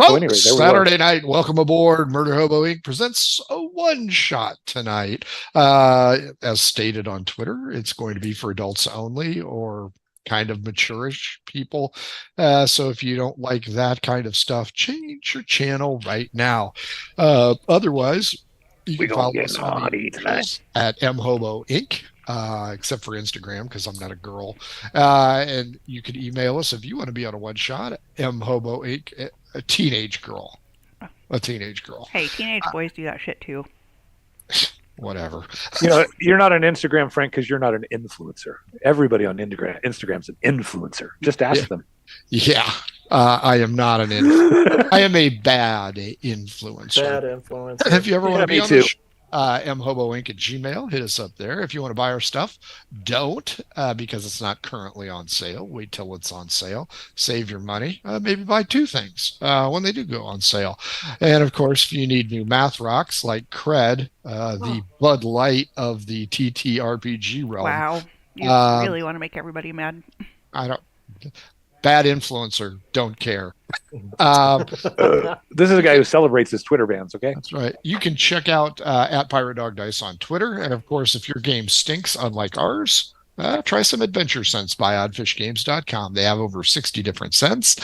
Anyway, there we Saturday night, welcome aboard. Murder Hobo Inc. presents a one-shot tonight. As stated on Twitter, it's going to be for adults only or kind of mature-ish people. So if you don't like that kind of stuff, change your channel right now. Otherwise, you We can gonna follow get us on the naughty tonight. socials at mhobo inc. Except for Instagram, because I'm not a girl. And you can email us if you want to be on a one shot, mhoboinc, a teenage girl. A teenage girl. Hey, teenage boys do that shit too. Whatever. You're not an Instagram friend because you're not an influencer. Everybody on Instagram's an influencer. Just ask them. Yeah. I am not an I am a bad influencer. Bad influencer. If you ever want to be me on too. the show, mhoboinc at Gmail, hit us up there. If you want to buy our stuff, don't, because it's not currently on sale. Wait till it's on sale. Save your money. Maybe buy two things when they do go on sale. And of course, if you need new math rocks like Cred, the Bud Light of the TTRPG realm. Wow. You really want to make everybody mad. I don't. Bad influencer, don't care. This is a guy who celebrates his Twitter bans, okay? That's right. You can check out at Pirate Dog Dice on Twitter. And of course, if your game stinks, unlike ours, try some Adventure Scents by oddfishgames.com. They have over 60 different scents.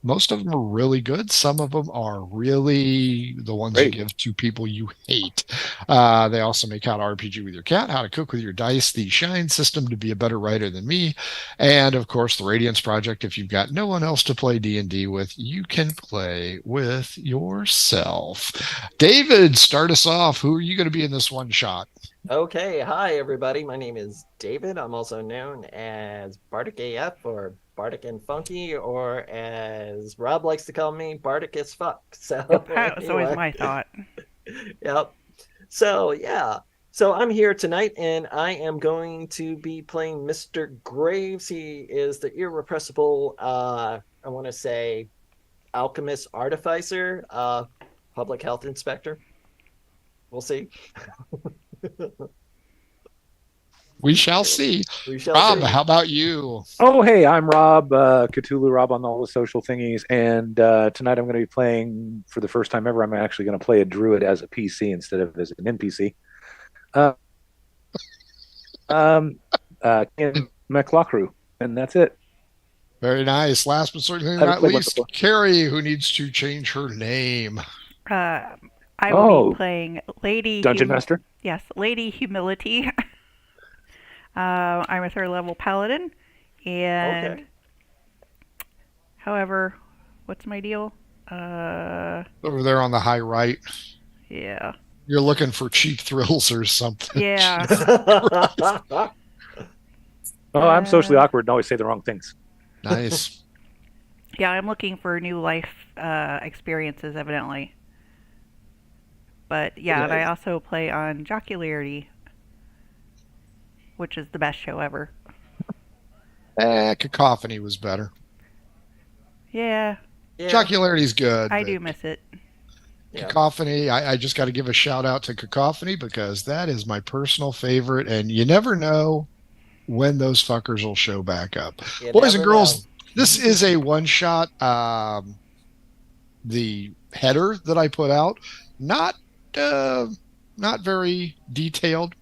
Most of them are really good. Some of them are really the ones you give to people you hate. They also make How to RPG with Your Cat, How to Cook with Your Dice, the Shine System to be a better writer than me, and of course the Radiance Project. If you've got no one else to play D&D with, you can play with yourself. David, start us off. Who are you going to be in this one shot? Okay, hi everybody. My name is David. I'm also known as Bardic AF or Bardic and Funky, or as Rob likes to call me, Bardic as fuck. So That was always my thought. Yep. So yeah. So I'm here tonight and I am going to be playing Mr. Graves. He is the irrepressible I want to say alchemist artificer, public health inspector. We'll see. We shall see. Rob, how about you? Oh, hey, I'm Rob, Cthulhu Rob on all the social thingies. And tonight I'm going to be playing, for the first time ever, I'm actually going to play a druid as a PC instead of as an NPC. In McLaughlin, and that's it. Very nice. Last but certainly not least, Carrie, who needs to change her name. I will be playing Lady Dungeon Master. Yes, Lady Humility. I'm a 3rd level paladin, and however, what's my deal? Over there on the high right. Yeah. You're looking for cheap thrills or something. Yeah. I'm socially awkward and always say the wrong things. Nice. Yeah, I'm looking for new life experiences, evidently. But yeah, and I also play on Jocularity, which is the best show ever. Cacophony was better. Yeah. Jocularity's good. I do miss it. Cacophony, I just got to give a shout out to Cacophony because that is my personal favorite, and you never know when those fuckers will show back up. Boys and girls, this is a one shot. The header that I put out, not very detailed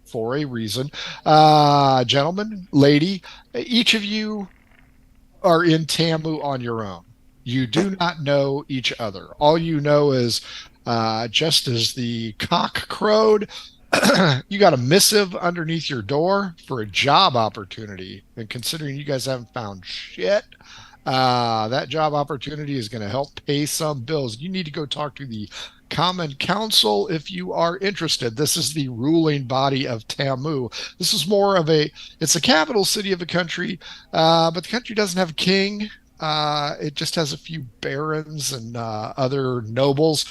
for a reason. Gentlemen, lady, each of you are in Tamu on your own. You do not know each other. All you know is just as the cock crowed, you got a missive underneath your door for a job opportunity. And considering you guys haven't found shit, that job opportunity is going to help pay some bills. You need to go talk to the Common Council if you are interested. This is the ruling body of Tamu. This is more of it's the capital city of the country, but the country doesn't have a king. It just has a few barons and other nobles,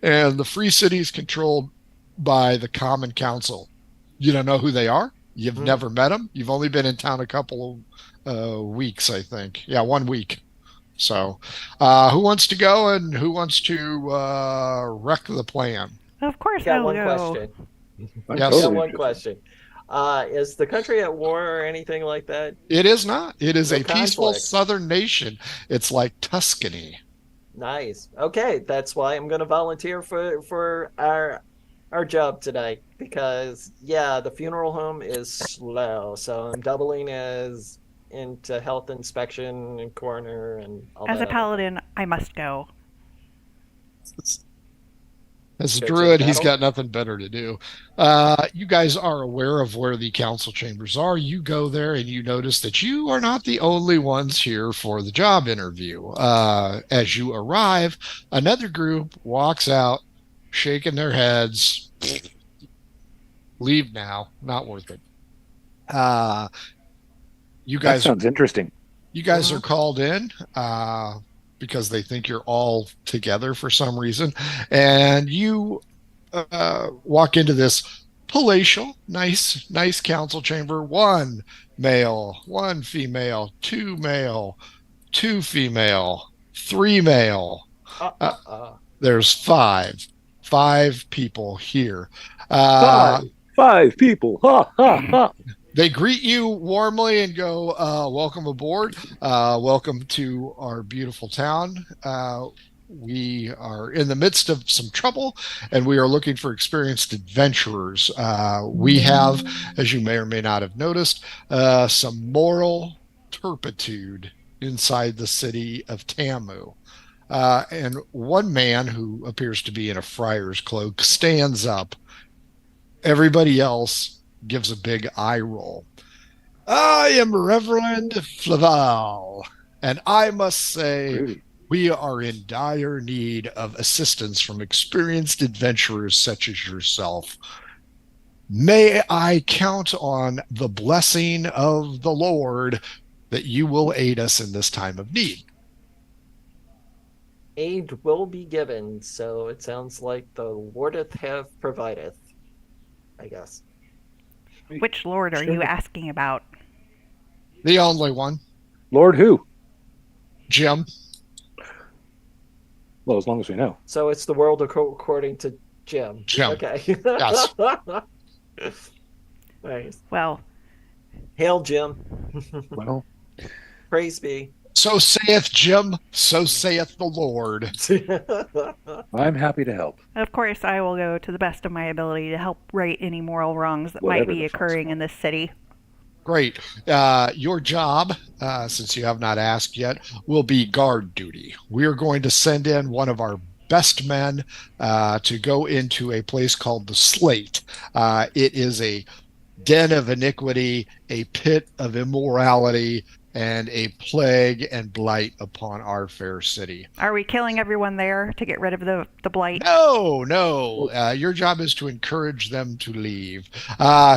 and the free city is controlled by the Common Council. You don't know who they are? You've never met them? You've only been in town a couple of weeks, I think. Yeah, 1 week. So, who wants to go and who wants to wreck the plan? Of course, got I'll one go. question. Yes. Got one question. Is the country at war or anything like that? It is not. It is No a peaceful conflict. southern nation. It's like Tuscany. Nice. Okay, that's why I'm gonna volunteer for our job tonight because yeah, the funeral home is slow, so I'm doubling as into health inspection and coroner and all As that a other thing. paladin, I must go. As a Go to the druid, he's battle. got nothing better to do. You guys are aware of where the council chambers are. You go there and you notice that you are not the only ones here for the job interview. As you arrive, another group walks out, shaking their heads. Leave now, not worth it. Uh, you That guys, sounds interesting. you guys are called in because they think you're all together for some reason, and you walk into this palatial, nice council chamber. One male, one female, two male, two female, three male. Uh, Uh, uh, uh. there's five people here. Uh, Five people. Ha ha ha. they greet you warmly and go, welcome aboard. Welcome to our beautiful town. We are in the midst of some trouble and we are looking for experienced adventurers. We have, as you may or may not have noticed, some moral turpitude inside the city of Tamu. And one man who appears to be in a friar's cloak stands up. Everybody else gives a big eye roll. I am Reverend Flaval, and I must say Rude. we are in dire need of assistance from experienced adventurers such as yourself. May I count on the blessing of the Lord that you will aid us in this time of need? Aid will be given, so it sounds like the Lordeth have provideth, I guess. Which lord are you Sure. asking about? The only one, Lord who? Jim. Well, as long as we know. So it's the world according to Jim. Jim. Okay. Yes. Nice. Well, Hail, Jim. Well, Praise be. So saith Jim, so saith the Lord. I'm happy to help. of course, I will go to the best of my ability to help right any moral wrongs that might Whatever be the fuck's occurring in this city. Great. Your job, since you have not asked yet, will be guard duty. We are going to send in one of our best men to go into a place called the Slate. It is a den of iniquity, a pit of immorality, and a plague and blight upon our fair city. Are we killing everyone there to get rid of the blight? No, no. Your job is to encourage them to leave.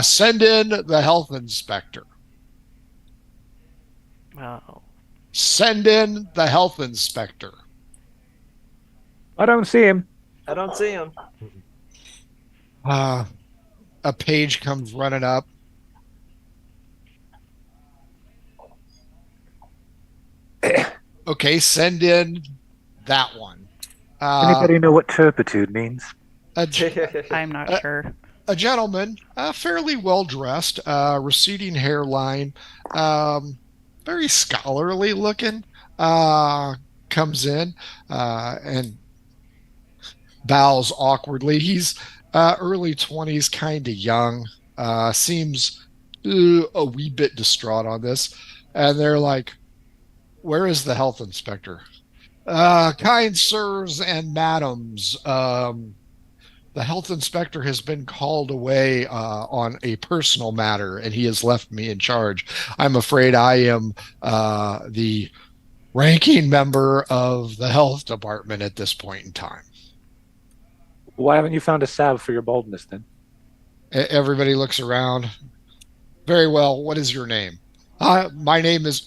Send in the health inspector. Well, Send in the health inspector. I don't see him. I don't see him. A page comes running up. Okay, send in that one. Anybody know what turpitude means? A, I'm not Uh, sure. a gentleman, fairly well dressed, receding hairline, very scholarly looking, comes in and bows awkwardly. He's early 20s, kind of young, seems a wee bit distraught on this. And they're like, where is the health inspector? Kind sirs and madams, the health inspector has been called away on a personal matter, and he has left me in charge. I'm afraid I am the ranking member of the health department at this point in time. Why haven't you found a salve for your baldness then? Everybody looks around. Very well. What is your name? My name is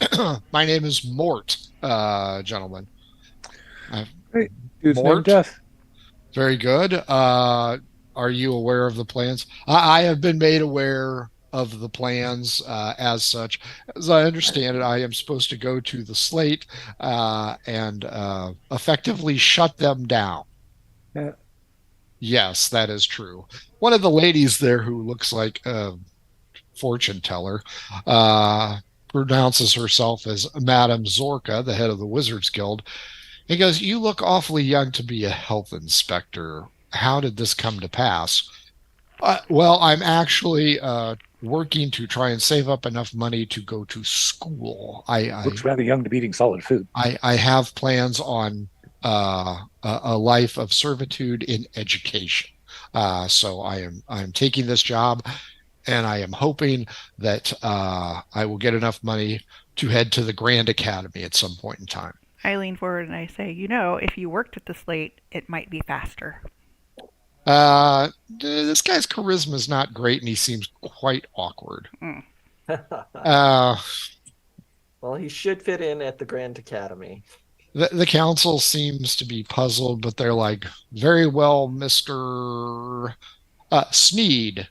my name is Mort, gentlemen. Hey, dude's named Mort. Death. Very good. Are you aware of the plans? I have been made aware of the plans as such. As I understand it, I am supposed to go to the Slate and effectively shut them down. Yeah. Yes, that is true. One of the ladies there who looks like a fortune teller pronounces herself as Madame Zorka, the head of the Wizards Guild. He goes, "You look awfully young to be a health inspector. How did this come to pass?" Well, I'm actually working to try and save up enough money to go to school. Looks rather young to be eating solid food. I have plans on a life of servitude in education. So I'm taking this job, and I am hoping that I will get enough money to head to the Grand Academy at some point in time. I lean forward and I say, if you worked at the Slate, it might be faster. This guy's charisma is not great, and he seems quite awkward. Mm. Uh, Well, he should fit in at the Grand Academy. the council seems to be puzzled, but they're like, "Very well, Mr. Sneed,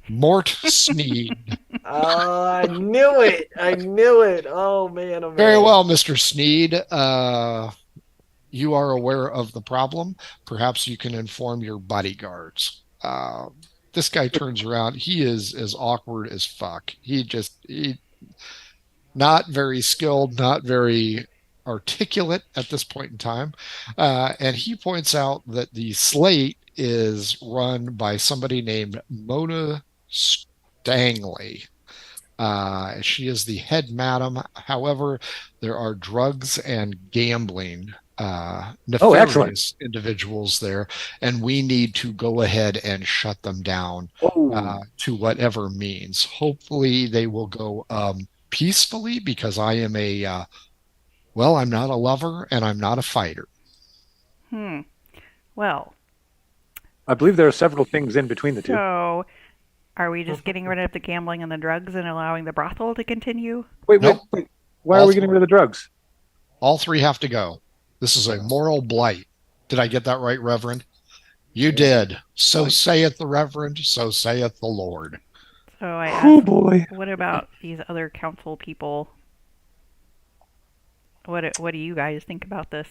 Mort Sneed. I knew it. I knew it. Oh man, oh man. Very well, Mr. Sneed. You are aware of the problem. Perhaps you can inform your bodyguards." This guy turns around. He is as awkward as fuck. He not very skilled, not very articulate at this point in time. And he points out that the Slate is run by somebody named Mona Stangley. She is the head madam. However, there are drugs and gambling, Excellent. nefarious individuals there, and we need to go ahead and shut them down to whatever means. Hopefully, they will go peacefully, because I am I'm not a lover and I'm not a fighter. Well, I believe there are several things in between the two. so are we just getting rid of the gambling and the drugs and allowing the brothel to continue? Wait. Nope. Why are we getting rid of the drugs? All three have to go. This is a moral blight. Did I get that right, Reverend? You did. So saith the Reverend, so saith the Lord. So I Oh asked, boy. what about these other council people? What do you guys think about this?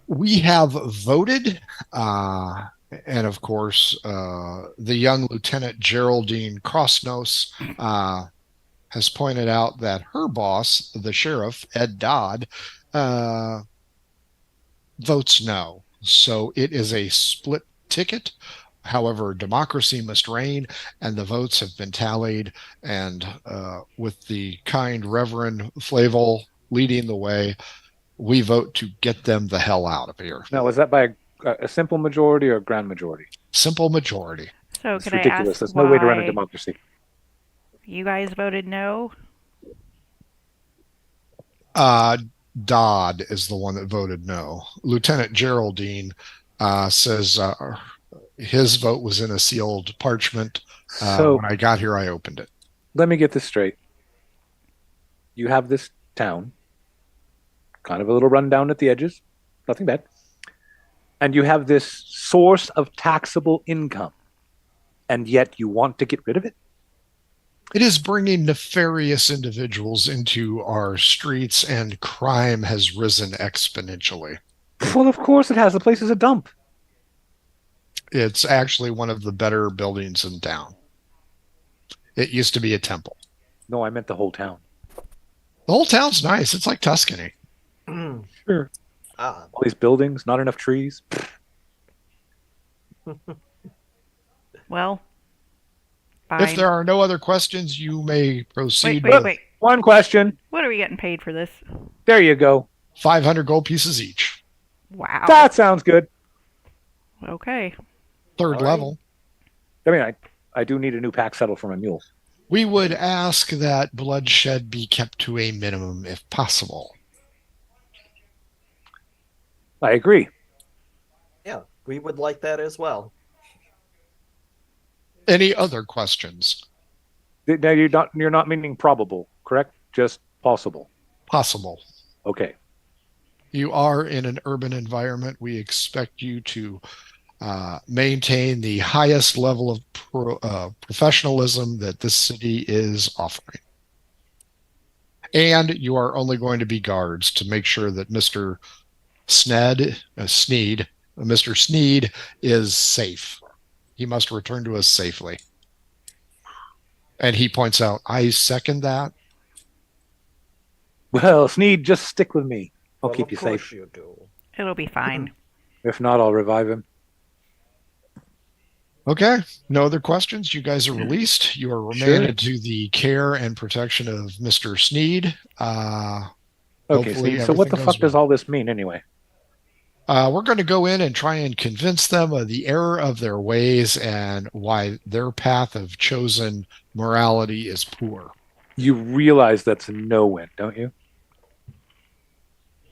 We have voted, and of course, the young Lieutenant Geraldine Crossnose has pointed out that her boss, the sheriff, Ed Dodd, votes no. So it is a split ticket. However, democracy must reign, and the votes have been tallied. And with the kind Reverend Flavel leading the way, we vote to get them the hell out of here. Now, was that by a simple majority or a grand majority? Simple majority. So It's can I ridiculous. ask There's no way to run a why democracy. you guys voted no? Dodd is the one that voted no. Lieutenant Geraldine says his vote was in a sealed parchment. So When I got here, I opened it. let me get this straight. You have this town, kind of a little rundown at the edges, nothing bad. And you have this source of taxable income, and yet you want to get rid of it? It is bringing nefarious individuals into our streets, and crime has risen exponentially. Well, of course it has. The place is a dump. It's actually one of the better buildings in town. It used to be a temple. No, I meant the whole town. The whole town's nice. It's like Tuscany. Sure. Ah, All these buildings, not enough trees. Well, fine. If there are no other questions, you may proceed wait, with wait. One question. What are we getting paid for this? There you go. 500 gold pieces each. Wow. That sounds good. Okay. Third All right. level. I mean, I do need a new pack saddle for my mule. We would ask that bloodshed be kept to a minimum if possible. I agree. yeah, we would like that as well. Any other questions? Now you're not meaning probable, correct? Just possible. Possible. Okay. You are in an urban environment. We expect you to maintain the highest level of professionalism that this city is offering. And you are only going to be guards to make sure that Mr. Mr. Sneed is safe. He must return to us safely. And he points out, I second that. Well, Sneed, just stick with me. I'll Well, keep of you course safe. you do. It'll be fine. If not, I'll revive him. Okay. No other questions. You guys are released. You are Sure. remanded to the care and protection of Mr. Sneed. Okay, Hopefully Sneed. So what everything the goes fuck does well. all this mean anyway? We're going to go in and try and convince them of the error of their ways and why their path of chosen morality is poor. You realize that's a no-win, don't you?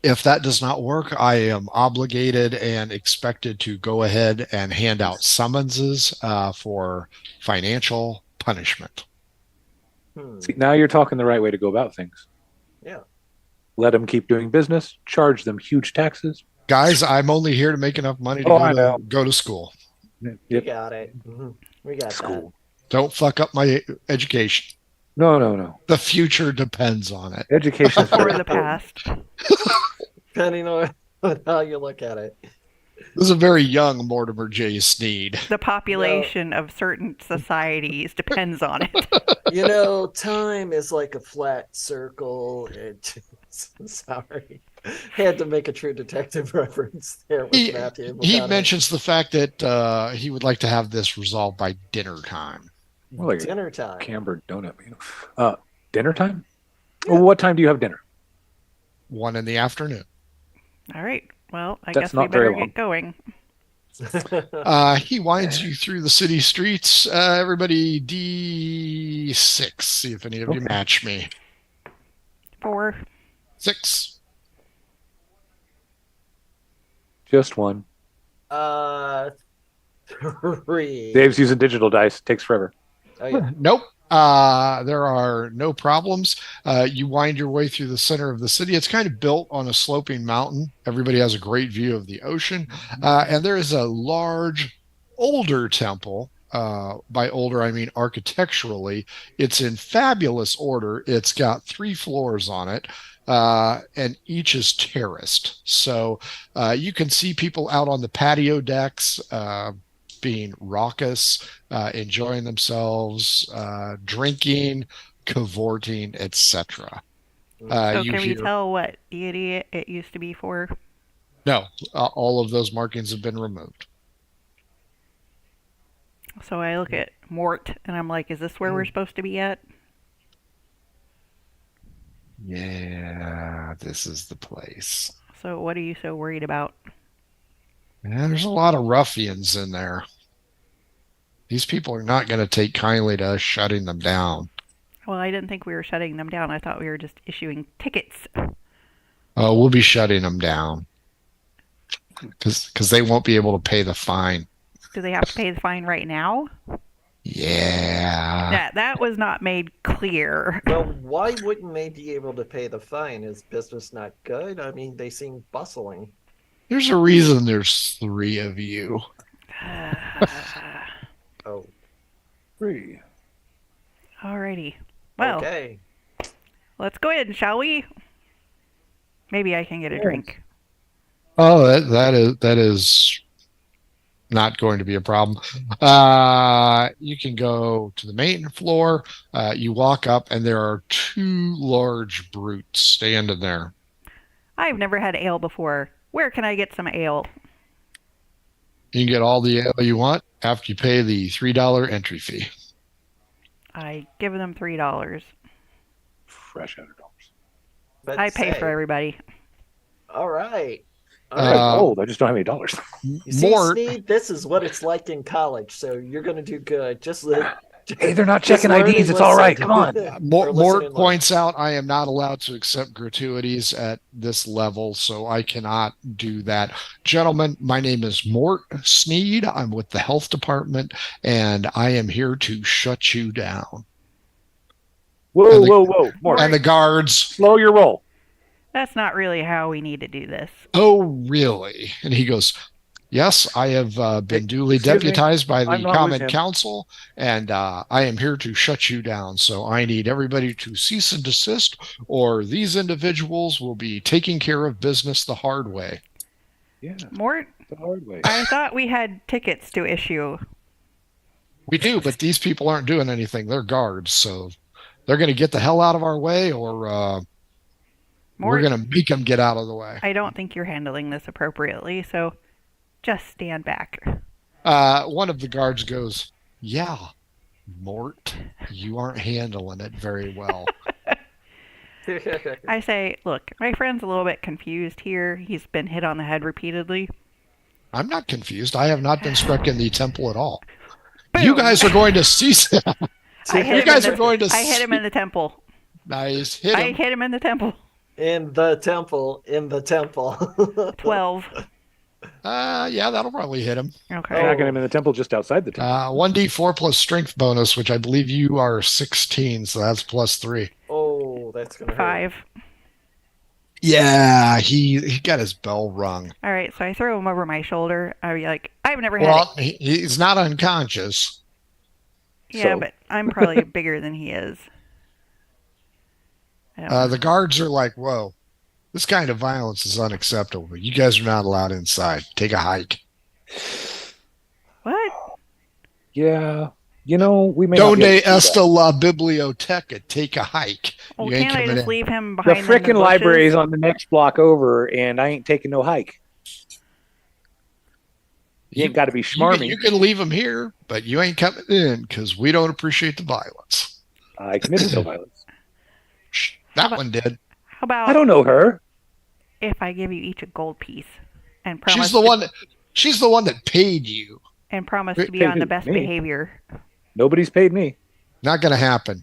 If that does not work, I am obligated and expected to go ahead and hand out summonses for financial punishment. See, now you're talking the right way to go about things. Yeah. Let them keep doing business, charge them huge taxes. Guys, I'm only here to make enough money to Oh, I know. go to school. You Yep. got it. We got School. Don't fuck up my education. No, no, no. The future depends on it. Education is Or very the important. past. that. Depending on how you look at it. This is a very young Mortimer J. Sneed. The population of certain societies depends on it. You know, time is like a flat circle. Sorry. Had to make a true detective reference there with Matthew. He mentions the fact that he would like to have this resolved by dinner time. More like dinner time. Camber donut. Dinner time? Yeah. Well, what time do you have dinner? 1 in the afternoon. All right. Well, I That's guess we not very better long. get going. He winds you through the city streets. Everybody D6. See if any of you match me. 4. 6. Just one. 3. Dave's using digital dice. Takes forever. Oh, yeah. Nope. There are no problems. You wind your way through the center of the city. It's kind of built on a sloping mountain. Everybody has a great view of the ocean. And there is a large, older temple. By older, I mean architecturally. It's in fabulous order. It's got 3 floors on it. And each is terraced. So you can see people out on the patio decks, being raucous, enjoying themselves, drinking, cavorting, etc. So can we tell what deity it used to be for? No, all of those markings have been removed. So I look at Mort and I'm like, is this where we're supposed to be at? Yeah, this is the place. So what are you so worried about? Yeah, there's a lot of ruffians in there. These people are not going to take kindly to us shutting them down. Well, I didn't think we were shutting them down. I thought we were just issuing tickets. We'll be shutting them down because they won't be able to pay the fine. Do they have to pay the fine right now? Yeah. That was not made clear. Well, why wouldn't they be able to pay the fine? Is business not good? I mean, they seem bustling. There's a reason there's 3 of you. Oh. 3. Alrighty. Well, okay. Let's go in, shall we? Maybe I can get a drink. Oh, that is not going to be a problem. You can go to the main floor. You walk up, and there are 2 large brutes standing there. I've never had ale before. Where can I get some ale? You can get all the ale you want after you pay the $3 entry fee. I give them $3. Fresh out of dollars. I pay for everybody. All right. Gold. I just don't have any dollars. You see, Sneed, this is what it's like in college, so you're going to do good. Hey, they're not checking IDs. It's all right. Come on. Mort points out I am not allowed to accept gratuities at this level, so I cannot do that. Gentlemen, my name is Mort Sneed. I'm with the health department, and I am here to shut you down. Whoa. Mort. And the guards. Slow your roll. That's not really how we need to do this. Oh, really? And he goes, yes, I have been duly deputized by the Common Council, and I am here to shut you down. So I need everybody to cease and desist, or these individuals will be taking care of business the hard way. Yeah, Mort, the hard way. I thought we had tickets to issue. We do, but these people aren't doing anything. They're guards, so they're going to get the hell out of our way, or We're Mort, going to make him get out of the way. I don't think you're handling this appropriately, so just stand back. One of the guards goes, yeah, Mort, you aren't handling it very well. I say, look, my friend's a little bit confused here. He's been hit on the head repeatedly. I'm not confused. I have not been struck in the temple at all. Boom. You guys are going to cease it. I hit You him guys in are the, going to I hit him in the temple. Nice. Hit I him. hit him in the temple. In the temple. 12. Yeah, that'll probably hit him. Okay. Knocking him in the temple just outside the temple. 1d4 plus strength bonus, which I believe you are 16, so that's plus 3. Oh, that's gonna hurt. 5. Yeah, he got his bell rung. All right, so I throw him over my shoulder. I'd be like, I've never had Well, it. he's not unconscious. Yeah, so- but I'm probably bigger than he is. I don't know. The guards are like, whoa, this kind of violence is unacceptable. You guys are not allowed inside. Take a hike. What? Yeah. You know, we may not Donde be able to do that. esta la biblioteca? Take a hike. Well, You ain't can't I coming just in. leave him The behind in the frickin' bushes? library is on the next block over, and I ain't taking no hike. You ain't got to be schmarmy. You can leave him here, but you ain't coming in because we don't appreciate the violence. I committed no violence. Shh, that about- one did. How about I don't know her. if I give you each a gold piece and promise She's the one that paid you. to be Paid on the who? best Me? behavior? Nobody's paid me. Not going to happen.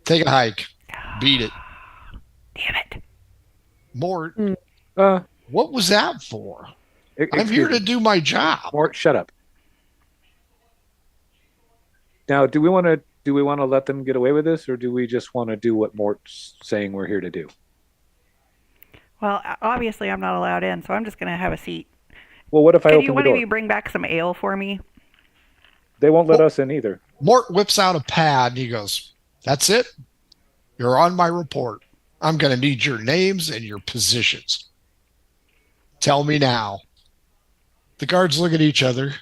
Take a hike. Beat it. Damn it. Mort, Uh, what was that for? I'm excuse here me. to do my job. Mort, shut up. Now, do we want to let them get away with this, or do we just want to do what Mort's saying we're here to do? Well, obviously I'm not allowed in, so I'm just gonna have a seat. Well, what if I Can open you the one of door? you bring back some ale for me? They won't let us in either. Mort whips out a pad and he goes, that's it. You're on my report. I'm going to need your names and your positions. Tell me now. The guards look at each other.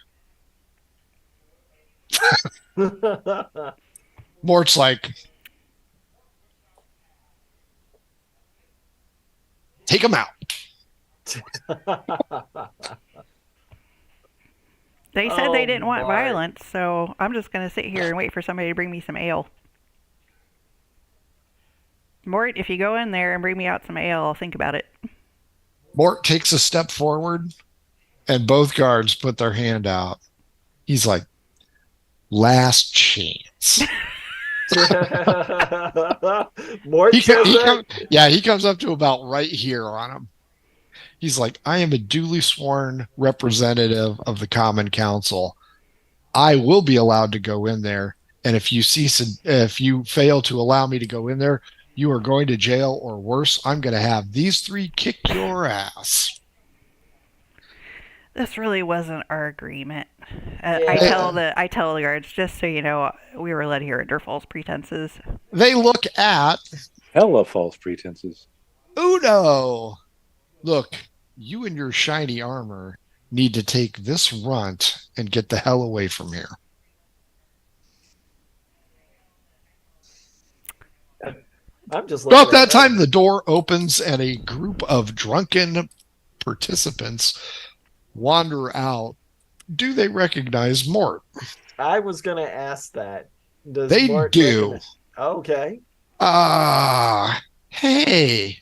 Mort's like, take him out. They said they Oh, didn't want Mark. violence, so I'm just gonna sit here and wait for somebody to bring me some ale. Mort, if you go in there and bring me out some ale, I'll think about it. Mort takes a step forward and both guards put their hand out. He's like, last chance. Mort He says that? he comes up to about right here on him. He's like, I am a duly sworn representative of the Common Council. I will be allowed to go in there. And if you fail to allow me to go in there, you are going to jail or worse. I'm going to have these three kick your ass. This really wasn't our agreement. Yeah. I tell the guards, just so you know, we were led here under false pretenses. They look at Hella false pretenses. Uno. Look, you and your shiny armor need to take this runt and get the hell away from here. I'm just looking About that at time, the door opens and a group of drunken participants wander out. Do they recognize Mort? I was gonna ask that. Does They Mort do. Okay. Hey,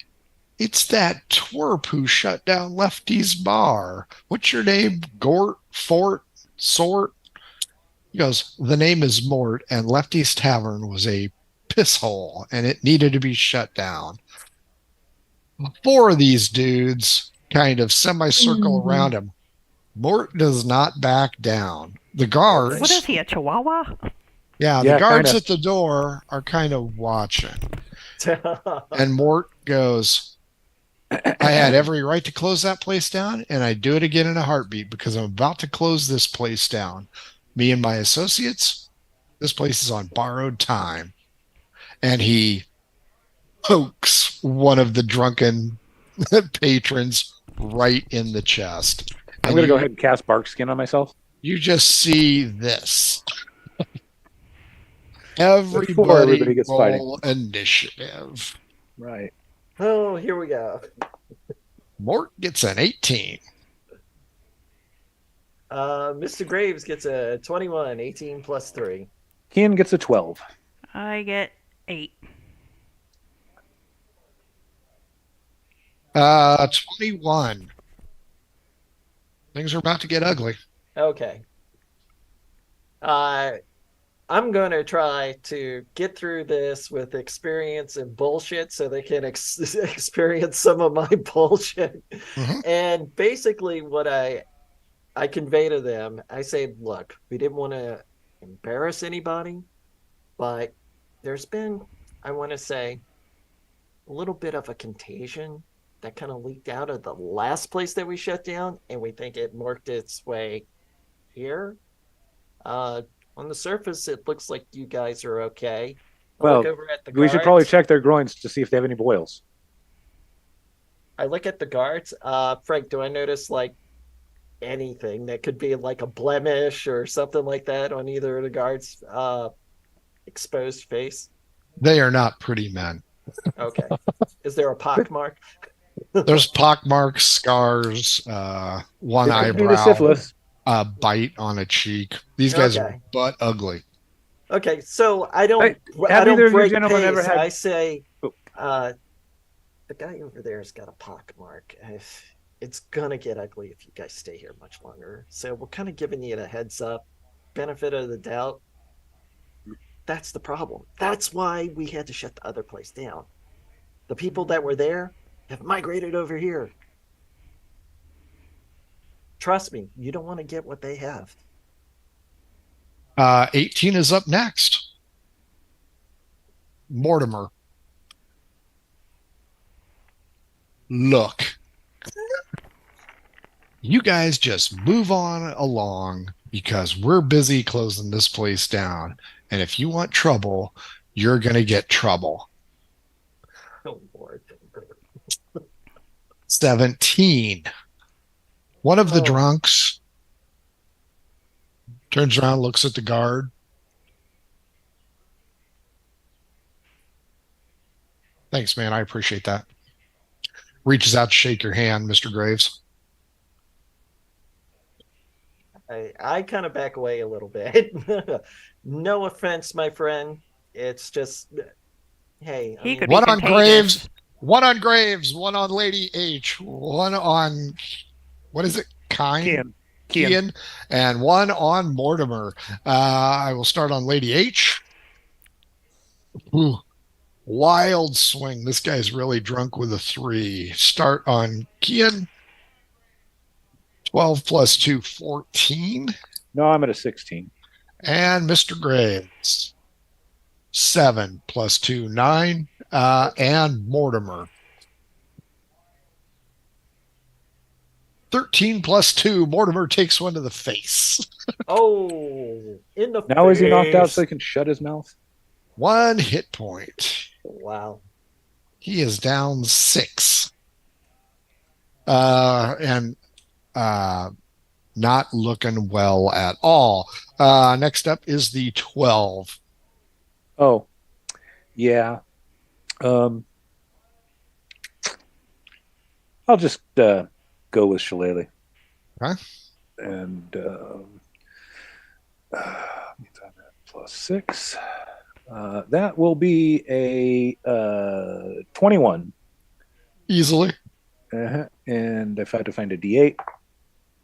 it's that twerp who shut down Lefty's bar. What's your name? Gort? Fort? Sort? He goes, the name is Mort, and Lefty's Tavern was a piss hole, and it needed to be shut down. Four of these dudes kind of semicircle around him. Mort does not back down. The guards, What is he, a chihuahua? the Yeah, guards kinda. at the door are kind of watching. And Mort goes, I had every right to close that place down, and I'd do it again in a heartbeat because I'm about to close this place down. Me and my associates, this place is on borrowed time. And he pokes one of the drunken patrons right in the chest. I'm going to go ahead and cast Bark Skin on myself. You just see this. Before Everybody everybody gets roll fighting. initiative. Right. Oh, here we go. Mort gets an 18. Mr. Graves gets a 21, 18 plus 3. Kian gets a 12. I get 8. 21. Things are about to get ugly. Okay. Uh, I'm going to try to get through this with experience and bullshit so they can experience some of my bullshit. Mhm. And basically, what I convey to them, I say, look, we didn't want to embarrass anybody, but there's been, I want to say, a little bit of a contagion that kind of leaked out of the last place that we shut down, and we think it worked its way here. Uh, on the surface, it looks like you guys are okay. I look Well, over at the we should probably guards. check their groins to see if they have any boils. I look at the guards. Frank, do I notice like anything that could be like a blemish or something like that on either of the guards' exposed face? They are not pretty men. Okay. Is there a pock mark? There's pockmarks, scars, one It could be the eyebrow, syphilis. a bite on a cheek. These guys are Okay. butt ugly. Okay, so I Hey, don't have either of you break gentlemen pace. ever had- I say Oh. the guy over there's got a pock mark. It's gonna get ugly if you guys stay here much longer. So we're kind of giving you a heads up, benefit of the doubt. That's the problem. That's why we had to shut the other place down. The people that were there have migrated over here. Trust me, you don't want to get what they have. 18 is up next. Mortimer. Look, you guys just move on along because we're busy closing this place down. And if you want trouble, you're going to get trouble. Oh Lord. 17. One of the Oh. drunks turns around, looks at the guard. Thanks, man. I appreciate that. Reaches out to shake your hand, Mr. Graves. I kind of back away a little bit. No offense, my friend. It's just, hey, I He mean, could be One on contagious. Graves, one on Graves, one on Lady H, one on, what is it? Kian. Kian, and one on Mortimer. I will start on Lady H. Ooh, wild swing. This guy's really drunk with a 3. Start on Kian. 12 plus 2, 14. No, I'm at a 16. And Mr. Graves. 7 plus 2, 9. And Mortimer. 13 plus 2. Mortimer takes one to the face. oh, in the Now is he knocked out face. so he can shut his mouth? 1 hit point. Wow. He is down 6. And not looking well at all. Next up is the 12. Oh, yeah. I'll just go with Shillelagh. Okay. And plus 6. That will be a 21. Easily. And if I had to find a D8,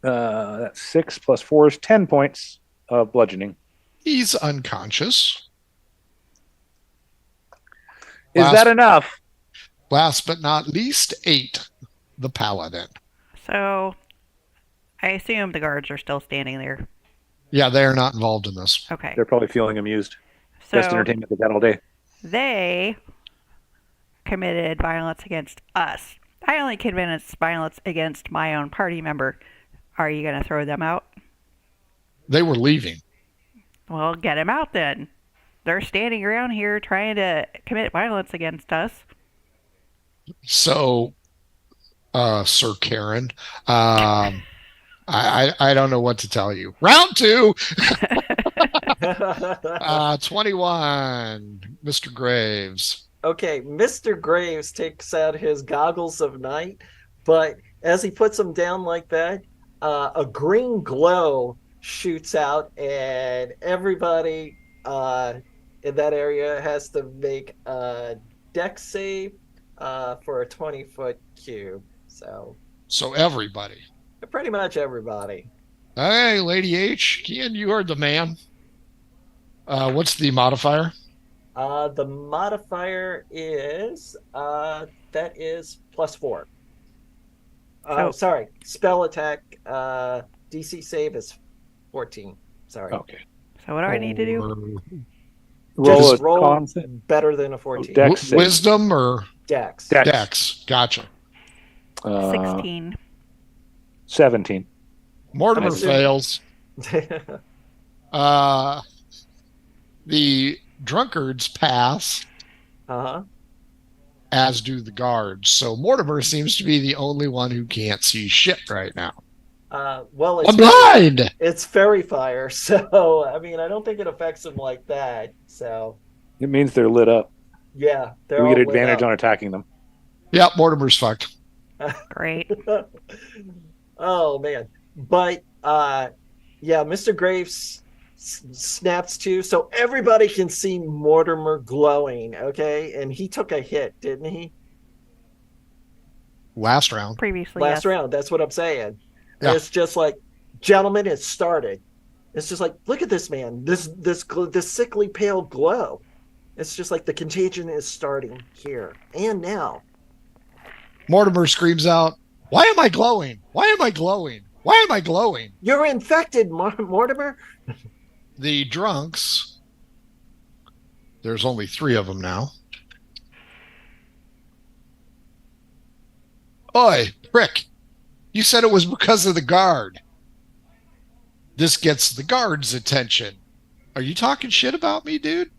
that's 6 plus 4 is 10 points of bludgeoning. He's unconscious. Is Last- that enough? Last but not least, 8. The paladin. So, I assume the guards are still standing there. Yeah, they are not involved in this. Okay. They're probably feeling amused. Best So, entertainment they've had all day. they committed violence against us. I only committed violence against my own party member. Are you going to throw them out? They were leaving. Well, get them out then. They're standing around here trying to commit violence against us. So, Sir Karen, I don't know what to tell you. Round 2, 21, Mr. Graves. Okay, Mr. Graves takes out his goggles of night, but as he puts them down like that, a green glow shoots out, and everybody in that area has to make a dex save for a 20-foot cube. So So everybody. pretty much everybody. Hey, Lady H, Kian, you heard the man. What's the modifier? The modifier is that is +4. So- Sorry, spell attack. DC save is 14. Sorry. Okay. So what do I need to do? Roll Just a roll con better than a 14. Dex save. Wisdom or Dex. Dex. Dex? Gotcha. 16. 17. Mortimer I'm assuming- fails. The drunkards pass, Uh-huh. as do the guards. So Mortimer seems to be the only one who can't see shit right now. Well, I'm blind. it's fairy fire, so I mean, I don't think it affects him like that. So It means they're lit up. yeah, they're We all get lit advantage up. on attacking them. Yep, Mortimer's fucked. Great. Oh man, but yeah, Mr. Graves snaps to, so everybody can see Mortimer glowing. Okay, and he took a hit, didn't he? Last round. Previously, Last yes. round. That's what I'm saying. Yeah. It's just like, gentlemen, it started. It's just like, look at this man, this sickly pale glow. It's just like the contagion is starting here and now. Mortimer screams out, "Why am I glowing? Why am I glowing? Why am I glowing?" You're infected, Mortimer. The drunks, there's only 3 of them now. Oi, prick. You said it was because of the guard. This gets the guard's attention. Are you talking shit about me, dude?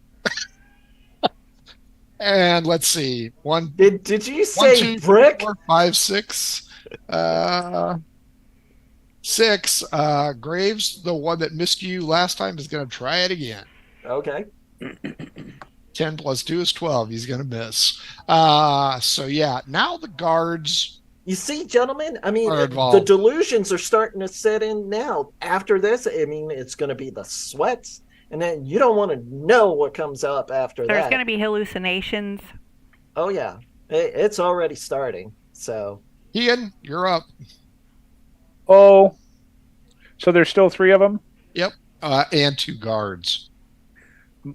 And let's see. Did you say brick? 4, 5, 6. 6. Graves, the one that missed you last time, is going to try it again. Okay. 10 plus 2 is 12. He's going to miss. So yeah, now the guards. You see, gentlemen, I mean, Are the involved. delusions are starting to set in now. After this, I mean, it's going to be the sweats, and then you don't want to know what comes up after There's that. going to be hallucinations. Oh, yeah. It's already starting. So, Ian, you're up. Oh, so there's still 3 of them? And 2 guards.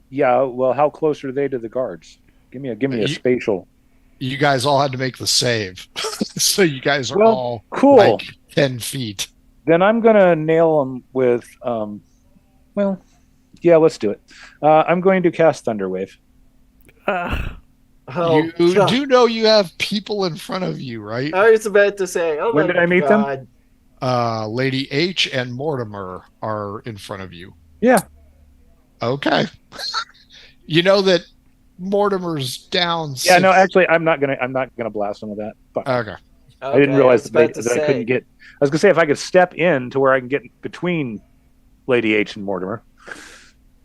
Yeah. Well, how close are they to the guards? Give me a You- spatial. You guys all had to make the save. So you guys are Well, all cool. like 10 feet. Then I'm gonna nail them with. Well, yeah, let's do it. I'm going to cast Thunderwave. Ugh. oh, You God. do know you have people in front of you, right? I was about to say, oh, When my did I meet them? God. Lady H and Mortimer are in front of you. Yeah. Okay. You know that Mortimer's down. Yeah. No, 6. actually, I'm not gonna blast them with that. Fuck. Okay. I didn't realize was about to that I couldn't say. get. I was gonna say if I could step in to where I can get between Lady H and Mortimer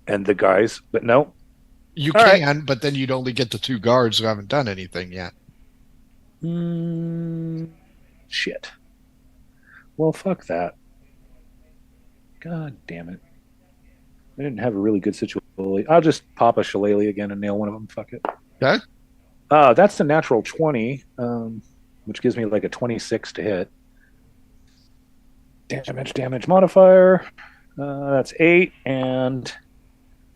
and the guys, but no. You All right. can, but then you'd only get the 2 guards who haven't done anything yet. Shit. Well, fuck that. God damn it. I didn't have a really good situation. I'll just pop a shillelagh again and nail one of them. Fuck it. Okay. That's a natural 20, which gives me like a 26 to hit. Damage modifier. That's 8, and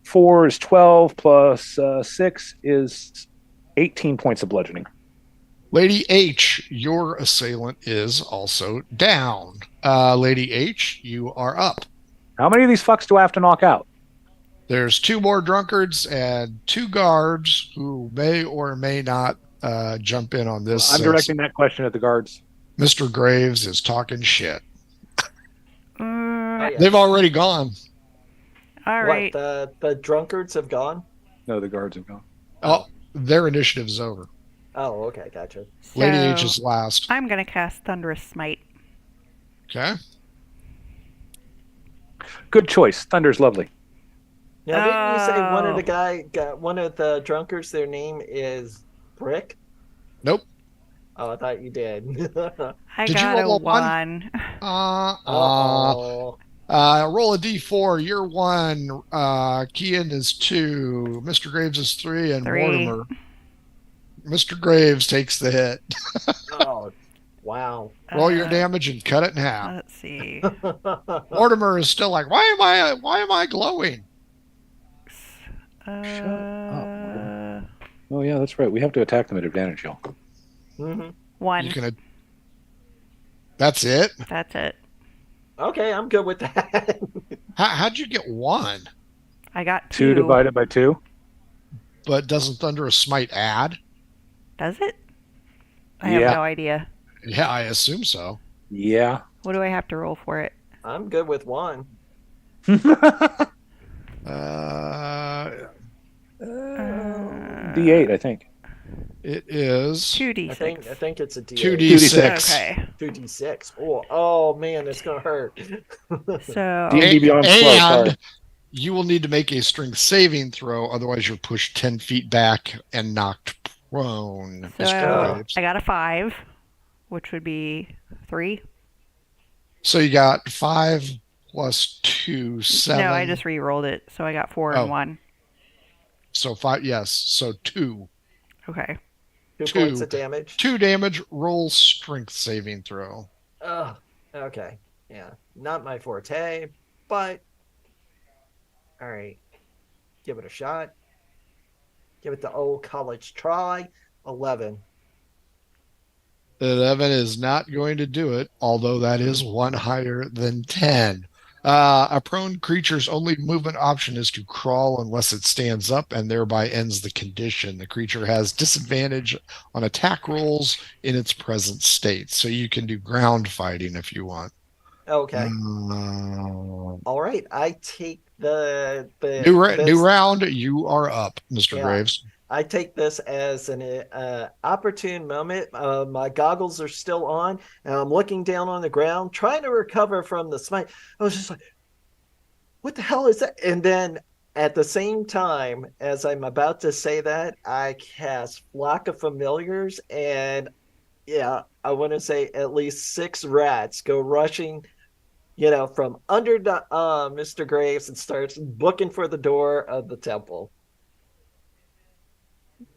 4 is 12, plus 6 is 18 points of bludgeoning. Lady H, your assailant is also down. Lady H, you are up. How many of these fucks do I have to knock out? There's 2 more drunkards and 2 guards who may or may not jump in on this. I'm since directing that question at the guards. Mr. Graves is talking shit. Oh, yeah. They've already gone. All right. What, the drunkards have gone? No, the guards have gone. Oh, their initiative's over. Oh, okay, gotcha. Lady So, H is last. I'm going to cast Thunderous Smite. Okay. Good choice. Thunder's lovely. Now, didn't you say one of the drunkards, their name is Brick? Nope. Oh, I thought you did. I Did you got a roll a 1? 1. Uh, uh, Uh-oh. roll a d4. You're 1. Kian is 2. Mr. Graves is 3. And 3. Mortimer. Mr. Graves takes the hit. Oh, wow. Roll your Uh, damage and cut it in half. let's see. Mortimer is still like, why am I glowing? Shut up, Uh, Oh yeah, that's right. We have to attack them at advantage, y'all. hmm You 1. can. That's it. That's it. Okay, I'm good with that. How'd you get 1? I got 2 2. divided by 2. But doesn't Thunder a Smite add? Does it? I have Yeah. no idea. Yeah, I assume so. Yeah. What do I have to roll for it? I'm good with 1. D8, I think. It is 2d6. I think it's a D8. 2d6. Okay. 2d6. Oh man, it's gonna hurt. So D&D Beyond slow, sorry. And you will need to make a strength saving throw, otherwise you're pushed 10 feet back and knocked prone. So Mr. Graves. I got a 5, which would be 3. So you got 5 plus 2, 7. No, I just re-rolled it, so I got 4 Oh. and 1. So 5, yes. So 2. Okay. 2 2. points of damage. 2 damage, roll strength saving throw. Oh, okay. Yeah, not my forte, but all right. Give it a shot. Give it the old college try. 11. 11 is not going to do it, although that is 1 higher than 10. A prone creature's only movement option is to crawl unless it stands up and thereby ends the condition. The creature has disadvantage on attack rolls in its present state, so you can do ground fighting if you want. Okay. Uh, All right. I take the new round, you are up, Mr. Yeah. Graves. I take this as an opportune moment. My goggles are still on, and I'm looking down on the ground, trying to recover from the smite. I was just like, what the hell is that? And then at the same time, as I'm about to say that, I cast Flock of Familiars, and yeah, I want to say at least 6 rats go rushing, from under Mr. Graves and starts booking for the door of the temple.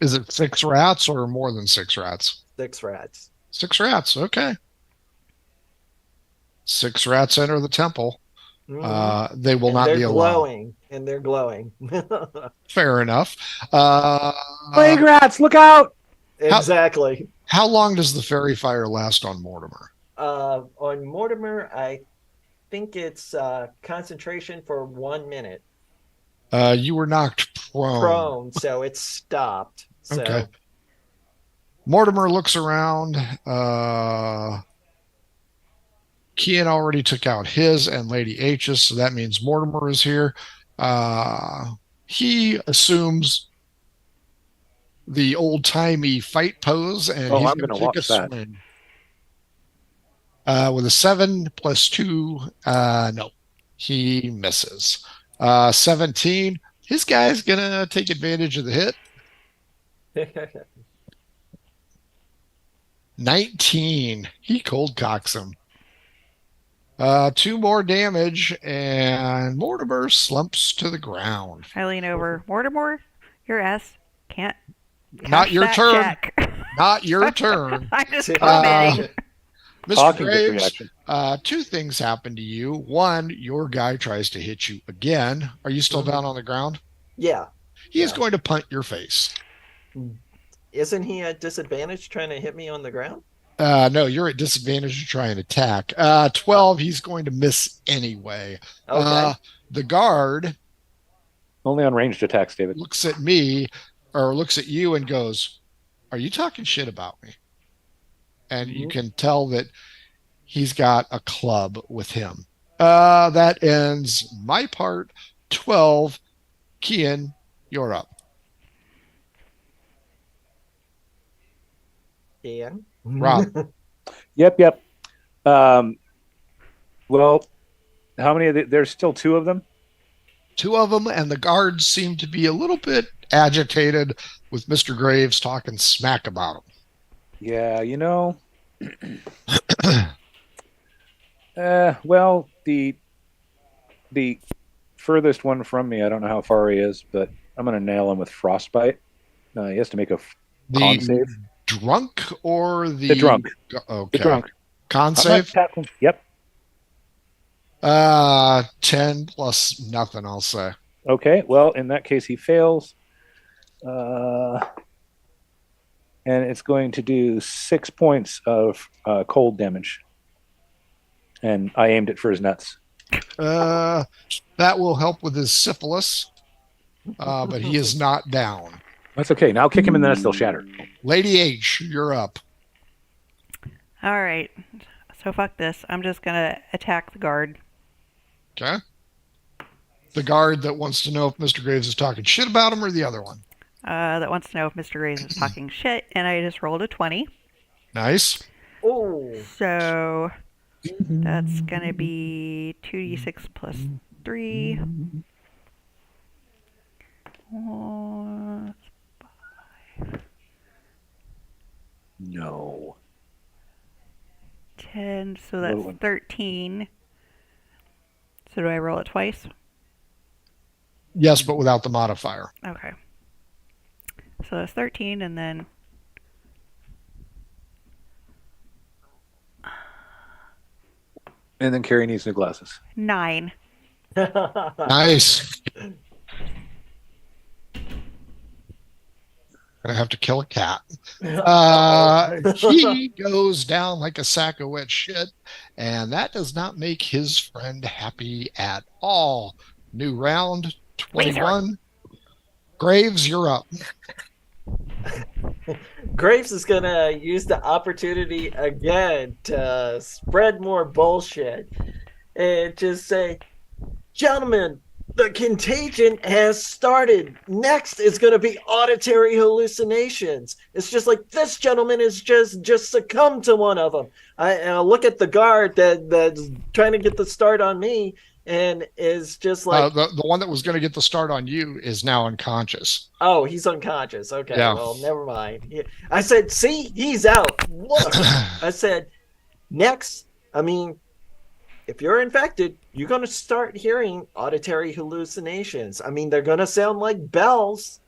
Is it 6 rats or more than 6 rats? 6 rats. 6 rats, okay. 6 rats enter the temple. They will not be allowed. And they're glowing. Fair enough. Plague rats, look out! Exactly. How long does the fairy fire last on Mortimer? On Mortimer, I think it's concentration for 1 minute. You were knocked prone. So it's stopped. So. Okay. Mortimer looks around. Kian already took out his and Lady H's, so that means Mortimer is here. He assumes the old-timey fight pose, and he's I'm going to gonna take a watch that. swing. With a 7 plus 2, no, he misses. 17, his guy's going to take advantage of the hit. 19, he cold cocks him. 2 more damage, and Mortimer slumps to the ground. I lean over. Mortimer, your ass can't. Not cash your that turn. check. Not your turn. I'm just Uh, commenting. Mr. Talking gets Graves, reaction. 2 things happen to you. 1, your guy tries to hit you again. Are you still down on the ground? Yeah. He is going to punt your face. Isn't he at disadvantage trying to hit me on the ground? No, you're at disadvantage to try and attack. 12, he's going to miss anyway. Okay. The guard Only on ranged attacks, David. looks at me or looks at you and goes, "Are you talking shit about me?" And you can tell that he's got a club with him. That ends my part. 12. Kian, you're up. Ian. Rob. Yep. Well, how many there's still 2 of them? Two of them, and the guards seem to be a little bit agitated with Mr. Graves talking smack about Yeah, him. well, the furthest one from me, I don't know how far he is, but I'm gonna nail him with frostbite. He has to make a con The save. drunk or The drunk. The okay. drunk. Con I'm not save? tackling. Yep. 10 plus nothing, I'll say. Okay. Well, in that case, he fails. And it's going to do 6 points of cold damage. And I aimed it for his nuts. That will help with his syphilis, but he is not down. That's okay. Now kick him in the nuts, they'll shatter. Lady H, you're up. All right. So fuck this. I'm just gonna attack the guard. Okay. The guard that wants to know if Mr. Graves is talking shit about him or the other one. That wants to know if Mr. Graves is talking shit, and I just rolled a 20. Nice. Oh, So that's gonna be 2d6 plus 3. Oh, No. 10, so that's Rolling. 13. So do I roll it twice? Yes, but without the modifier. Okay. So that's 13, and then And then Carrie needs new glasses. 9. Nice. Gonna have to kill a cat. He goes down like a sack of wet shit, and that does not make his friend happy at all. New round, 21. Graves, you're up. Graves is gonna use the opportunity again to spread more bullshit and just say, "Gentlemen, the contagion has started. Next is going to be auditory hallucinations." It's just like this gentleman is just succumbed to one of them. I look at the guard that's trying to get the start on me and is just like, The one that was going to get the start on you is now unconscious. "Oh, he's unconscious. Okay, Yeah. well, never mind." Yeah. I said, "See, he's out. Look." I said, "Next, I mean, if you're infected, you're going to start hearing auditory hallucinations. I mean, they're going to sound like bells."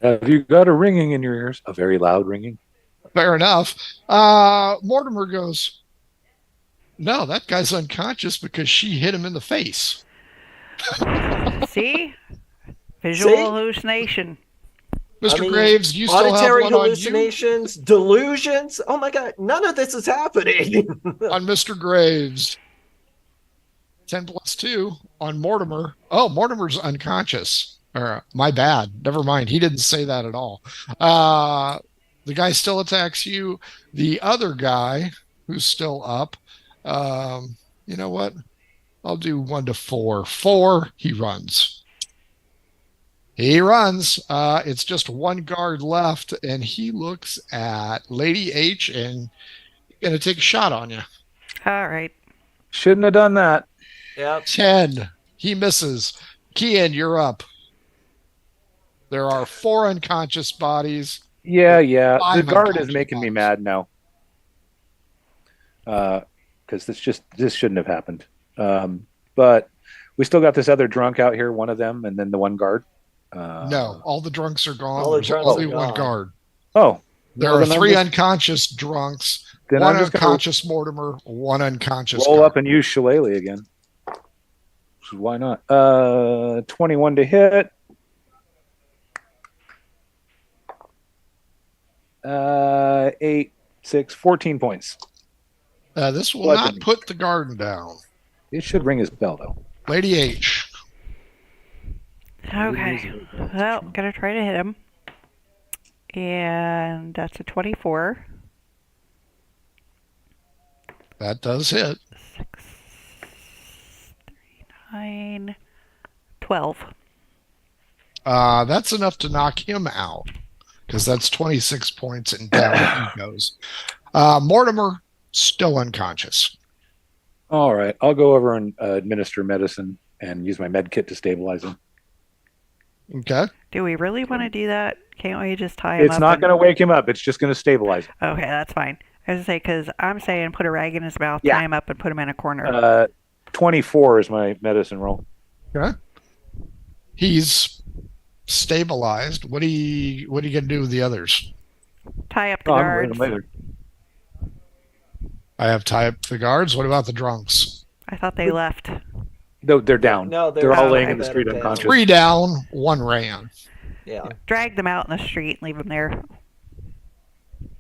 Have you got a ringing in your ears? A very loud ringing? Fair enough. Mortimer goes, "No, that guy's unconscious because she hit him in the face." See? Visual See? hallucination. Mr. I mean, Graves, you still have auditory one on you? hallucinations, delusions. Oh my God, none of this is happening. On Mr. Graves. 10 plus 2 on Mortimer. Oh, Mortimer's unconscious. My bad. Never mind. He didn't say that at all. The guy still attacks you. The other guy who's still up, you know what? I'll do 1 to 4. 4, he runs. He runs. It's just one guard left, and he looks at Lady H and going to take a shot on you. All right. Shouldn't have done that. Yep. 10. He misses. Kian, you're up. There are 4 unconscious bodies. Yeah. The 5 guard is unconscious making me bodies. mad now. Because this shouldn't have happened. But we still got this other drunk out here, one of them, and then the one guard. No, all the drunks are gone. All the There's drunks only are one gone. guard. Oh, There well, are then I'm 3 just- unconscious drunks, Then 1 I'm just gonna unconscious Mortimer, 1 unconscious roll guard. up and use Shillelagh again. So why not? 21 to hit. 8, 6, 14 points. This will Bludgeoning. not put the garden down. It should ring his bell though. Lady H. Okay. Well, gonna try to hit him. And that's a 24. That does hit. 6, 3, 9, 12. That's enough to knock him out because that's 26 points and down he goes. Mortimer, still unconscious. All right, I'll go over and administer medicine and use my med kit to stabilize him. Okay. Do we really want to do that? Can't we just tie him It's up? not going to wake him up. It's just going to stabilize him. Okay, that's fine. I was gonna say because I'm saying put a rag in his mouth, Yeah. tie him up, and put him in a corner. 24 is my medicine roll. Okay. He's stabilized. What are you gonna do with the others? Tie up the Oh, I'm reading guards. them later. I have tie up the guards. What about the drunks? I thought they left. No, they're down. No, they're all down. laying Okay. in the street Down. unconscious. 3 down, 1 ran. Yeah. Drag them out in the street and leave them there.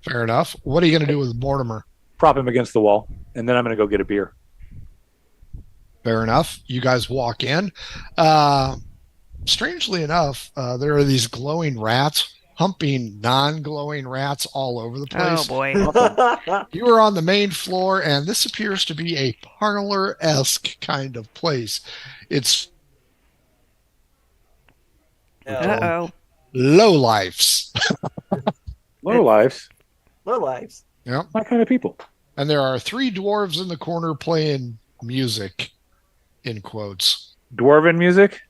Fair enough. What are you gonna do with Mortimer? Prop him against the wall, and then I'm going to go get a beer. Fair enough. You guys walk in. Strangely enough, there are these glowing rats humping non-glowing rats all over the Oh place. boy. You are on the main floor, and this appears to be a parlor-esque kind of place. It's Uh oh. lowlifes. Low lives, Low lives. Yep. my kind of people. And there are 3 dwarves in the corner playing music, in quotes. Dwarven music.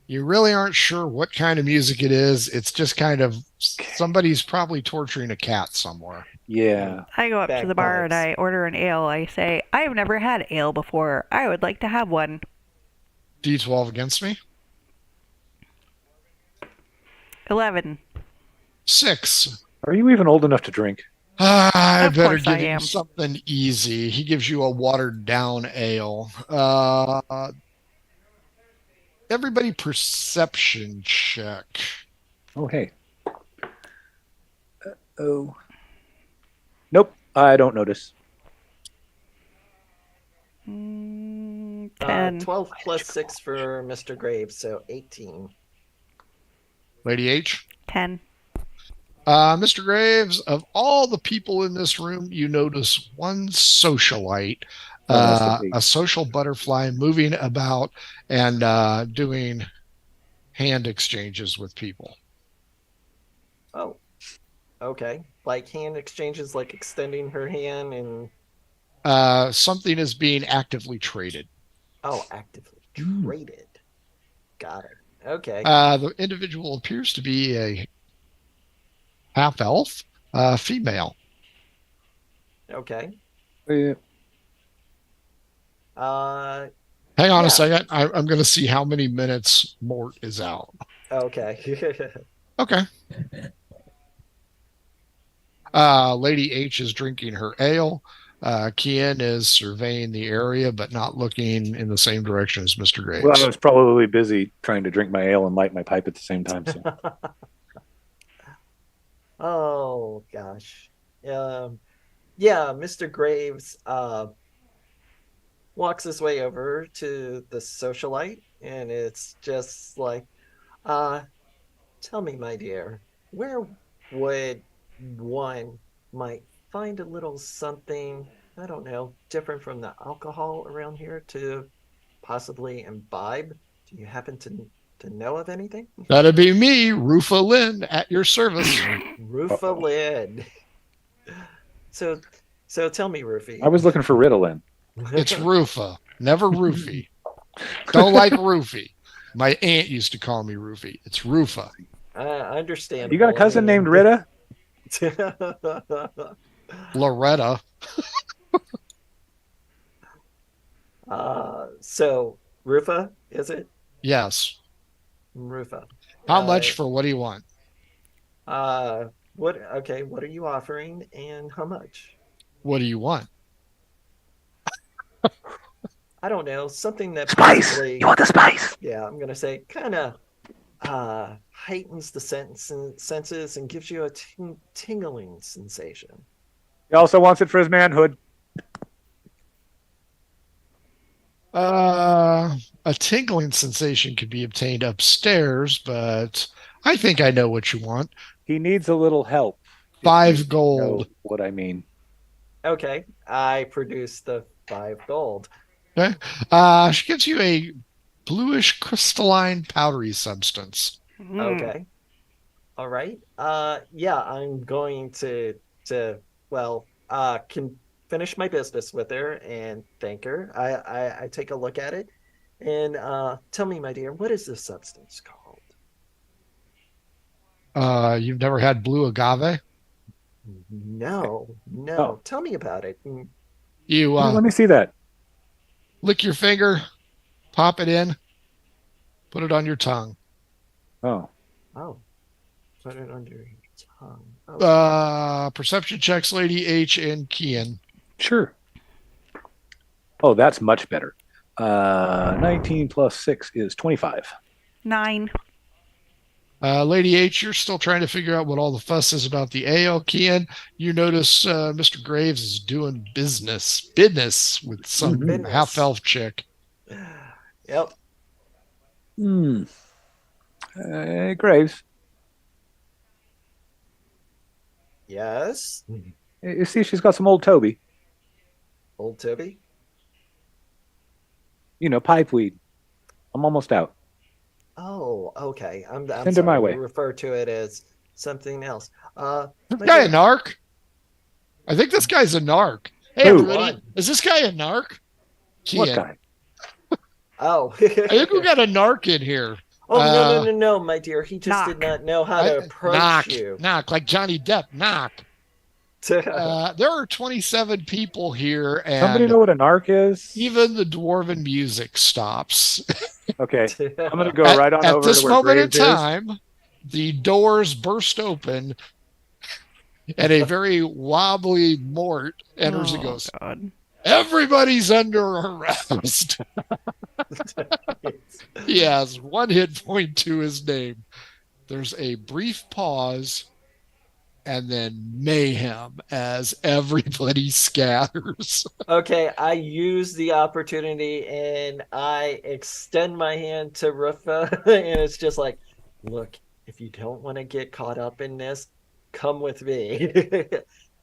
You really aren't sure what kind of music it is. It's just kind of somebody's probably torturing a cat somewhere. Yeah. I go up to the bar and Bagpipes. I order an ale. I say, I've never had ale before. I would like to have one. D12 against me. 11. 6. Are you even old enough to drink? I Of better course I give you am. something easy. He gives you a watered down ale. Everybody perception check. Oh, hey. Oh. Nope. I don't notice. 10. 12 plus 6 for Mr. Graves, so 18. Lady H. 10. Mr. Graves, of all the people in this room, you notice one socialite, Oh, that's the pig. a social butterfly moving about and doing hand exchanges with people. Oh, okay. Like hand exchanges, like extending her hand and Something is being actively traded. actively traded. Got it. Okay. The individual appears to be a half elf, female. Okay. Yeah. Hang on Yeah. a second. I'm going to see how many minutes Mort is out. Okay. Okay. Lady H is drinking her ale. Kian is surveying the area, but not looking in the same direction as Mr. Graves. Well, I was probably busy trying to drink my ale and light my pipe at the same time. So. Oh gosh. Yeah, Mr. Graves walks his way over to the socialite, and it's just like, tell me, my dear, where would one might find a little something, I don't know, different from the alcohol around here to possibly imbibe? Do you happen to know of anything? That'd be me, Rufa Lynn, at your service. Rufa lid. So tell me, Rufy. I was looking for Ritalin. It's Rufa, never Roofy. Don't like Roofy. My aunt used to call me Roofy. It's Rufa. Understand. You got a cousin named Rita? Loretta. So Rufa, is it? Yes. Rufa. How much for what do you want? What? Okay, what are you offering, and how much? What do you want? I don't know. Something that Spice. possibly, You want the spice? yeah, I'm gonna say, kind of heightens the senses and gives you a tingling sensation. He also wants it for his manhood. A tingling sensation can be obtained upstairs, but I think I know what you want. He needs a little help. if 5 you gold. know what I mean. Okay, I produce the 5 gold. Okay. She gives you a bluish crystalline powdery substance. Okay. All right. Yeah, I'm going to confess finish my business with her and thank her. I take a look at it and tell me, my dear, what is this substance called? You've never had blue agave? No, Oh, no. Tell me about it. You let me see that. lick your finger, pop it in, put it on your tongue. Oh, Oh, put it under your tongue. Okay. Perception checks, Lady H and Kian. sure. Oh, that's much better. 19 plus 6 is 25. 9. Lady H, you're still trying to figure out what all the fuss is about the ale. Kian, you notice Mr. Graves is doing business with some Mhm. half-elf chick. Yep. Hmm. Graves, Yes. you see she's got some old Toby. Old Toby. You know, pipe weed. I'm almost out. Oh, okay. I'm Send her my sorry. way. You refer to it as something else. This My guy a dear, narc? I think this guy's a narc. Hey, Who? everybody, is this guy a narc? What Kian. guy? Oh. I think we got a narc in here. Oh, no, my dear. He just did Knock. not know how to approach knock, you. knock, like Johnny Depp, knock. There are 27 people here, Somebody and know what a narc is? even the dwarven music stops. Okay, I'm gonna go right on At over this to where moment in Graves is. time, the doors burst open, and a very wobbly Mort enters and goes, God. "Everybody's under arrest." He has one hit point to his name. There's a brief pause, and then mayhem as everybody scatters. Okay, I use the opportunity and I extend my hand to Rufa, and it's just like, look, if you don't want to get caught up in this, come with me.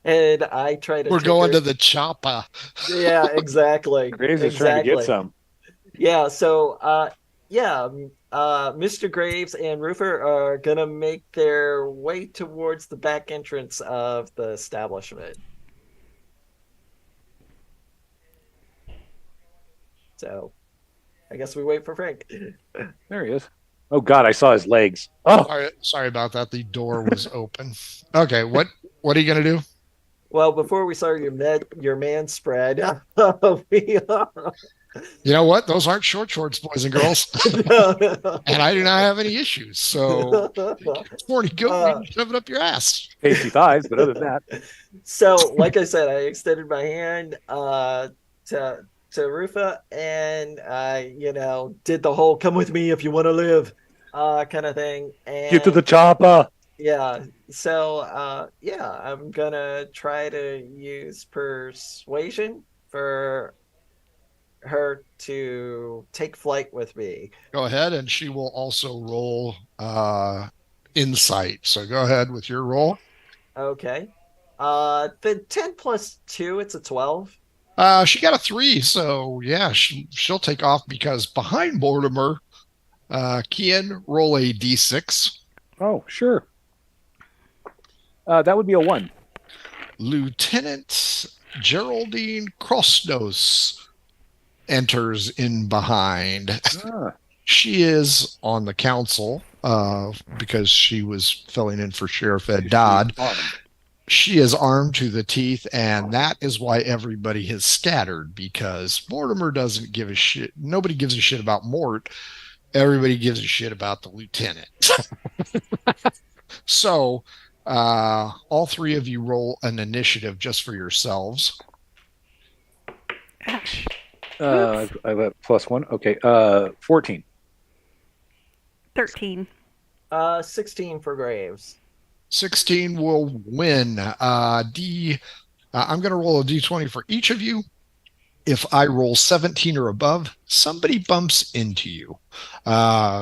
And I try to We're take going her. to the choppa. Yeah, exactly. Graves is trying to get Exactly. some. Yeah, so Mr. Graves and Roofer are gonna make their way towards the back entrance of the establishment. So I guess we wait for Frank. There he is. Oh God, I saw his legs. Oh, Sorry about that. The door was open. Okay, what are you gonna do? Well, before we start your man spread, we You know what? Those aren't short shorts, boys and girls. And I do not have any issues. So morning go, you can shove it up your ass. pasty thighs, but other than that, So, like I said, I extended my hand to Rufa, and I, did the whole "come with me if you want to live" kind of thing. get to the And chopper. yeah, so I'm gonna try to use persuasion for her to take flight with me. Go ahead, and she will also roll insight. So go ahead with your roll. Okay. The 10 plus 2, it's a 12. She got a 3, so yeah, she'll take off because behind Mortimer, Kian, roll a d6. Oh, sure. That would be a 1. Lieutenant Geraldine Krosnos enters in behind. Ah, She is on the council because she was filling in for Sheriff Ed Dodd. She is armed to the teeth, and that is why everybody has scattered, because Mortimer doesn't give a shit. Nobody gives a shit about Mort. Everybody gives a shit about the lieutenant. So all three of you roll an initiative just for yourselves. I have a +1. Okay. 14. 13. 16 for Graves. 16 will win. I'm going to roll a d20 for each of you. If I roll 17 or above, somebody bumps into you.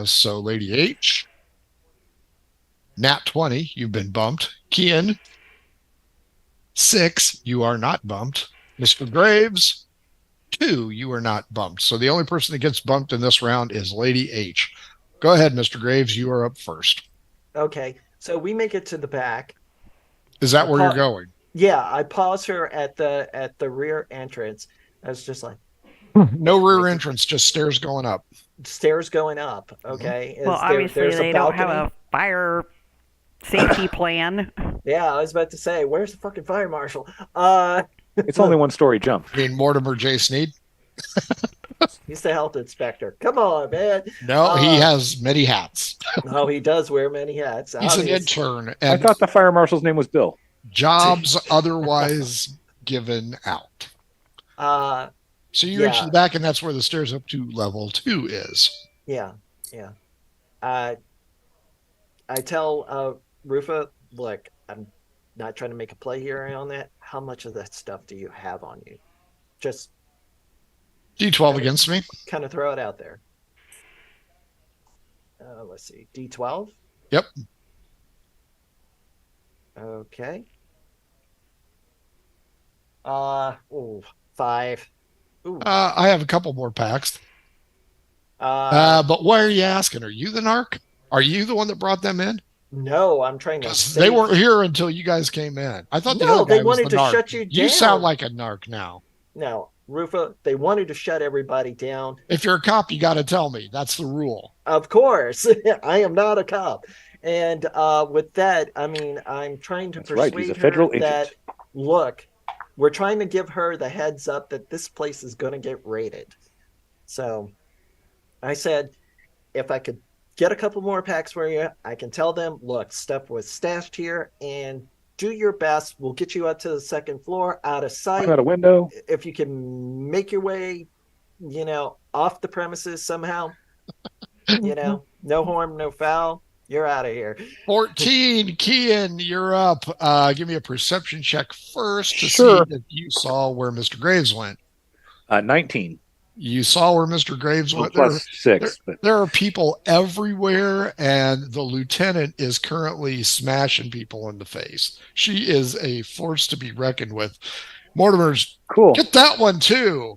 So Lady H, Nat 20, you've been bumped. Kian, 6, you are not bumped. Mr. Graves, 2, you are not bumped. So the only person that gets bumped in this round is Lady H. Go ahead, Mr. Graves, you are up first. Okay, so we make it to the back. Is that where you're going? Yeah, I pause her at the rear entrance. I was just like, No rear like entrance, just stairs going up. stairs going up. Mhm. Okay, Well, is obviously there's a they don't have balcony? a fire safety plan. Yeah, I was about to say, where's the fucking fire marshal? It's only one story jump. I mean, Mortimer J. Sneed? He's the health inspector. Come on, man. No, he has many hats. Oh, he does wear many hats. He's an Obviously. intern, I and thought the fire marshal's name was Bill. jobs otherwise given out. Uh, So you reach yeah, the back, and that's where the stairs up to level 2 is. yeah, yeah. Uh, I tell Rufa, look, I'm not trying to make a play here on that. How much of that stuff do you have on you? Just D12 kind of, against me. kind of throw it out there. Let's see, D12. Yep. Okay. Ooh, 5. Ooh. I have a couple more packs. Uh, But why are you asking? Are you the narc? Are you the one that brought them in? no, I'm trying to Because they save. weren't here until you guys came in. I thought the No, other they guy was the wanted to narc. shut you You sound down. like a narc now. No, Rufa, they wanted to shut everybody down. If you're a cop, you got to tell me. That's the rule. Of course, I am not a cop. And with that, I mean, I'm trying to That's right, he's persuade a federal her that, agent. look, we're trying to give her the heads up that this place is going to get raided. So I said, if I could get a couple more packs for you, I can tell them, look, stuff was stashed here and do your best. We'll get you up to the second floor out of Climb sight. out a window. If you can make your way, off the premises somehow, no harm, no foul, you're out of here. 14, Kian, you're up. Give me a perception check first to Sure. see if you saw where Mr. Graves went. 19. You saw where Mr. Graves Well, went. plus 6. But There are people everywhere, and the lieutenant is currently smashing people in the face. She is a force to be reckoned with. Mortimer's, cool. get that one too.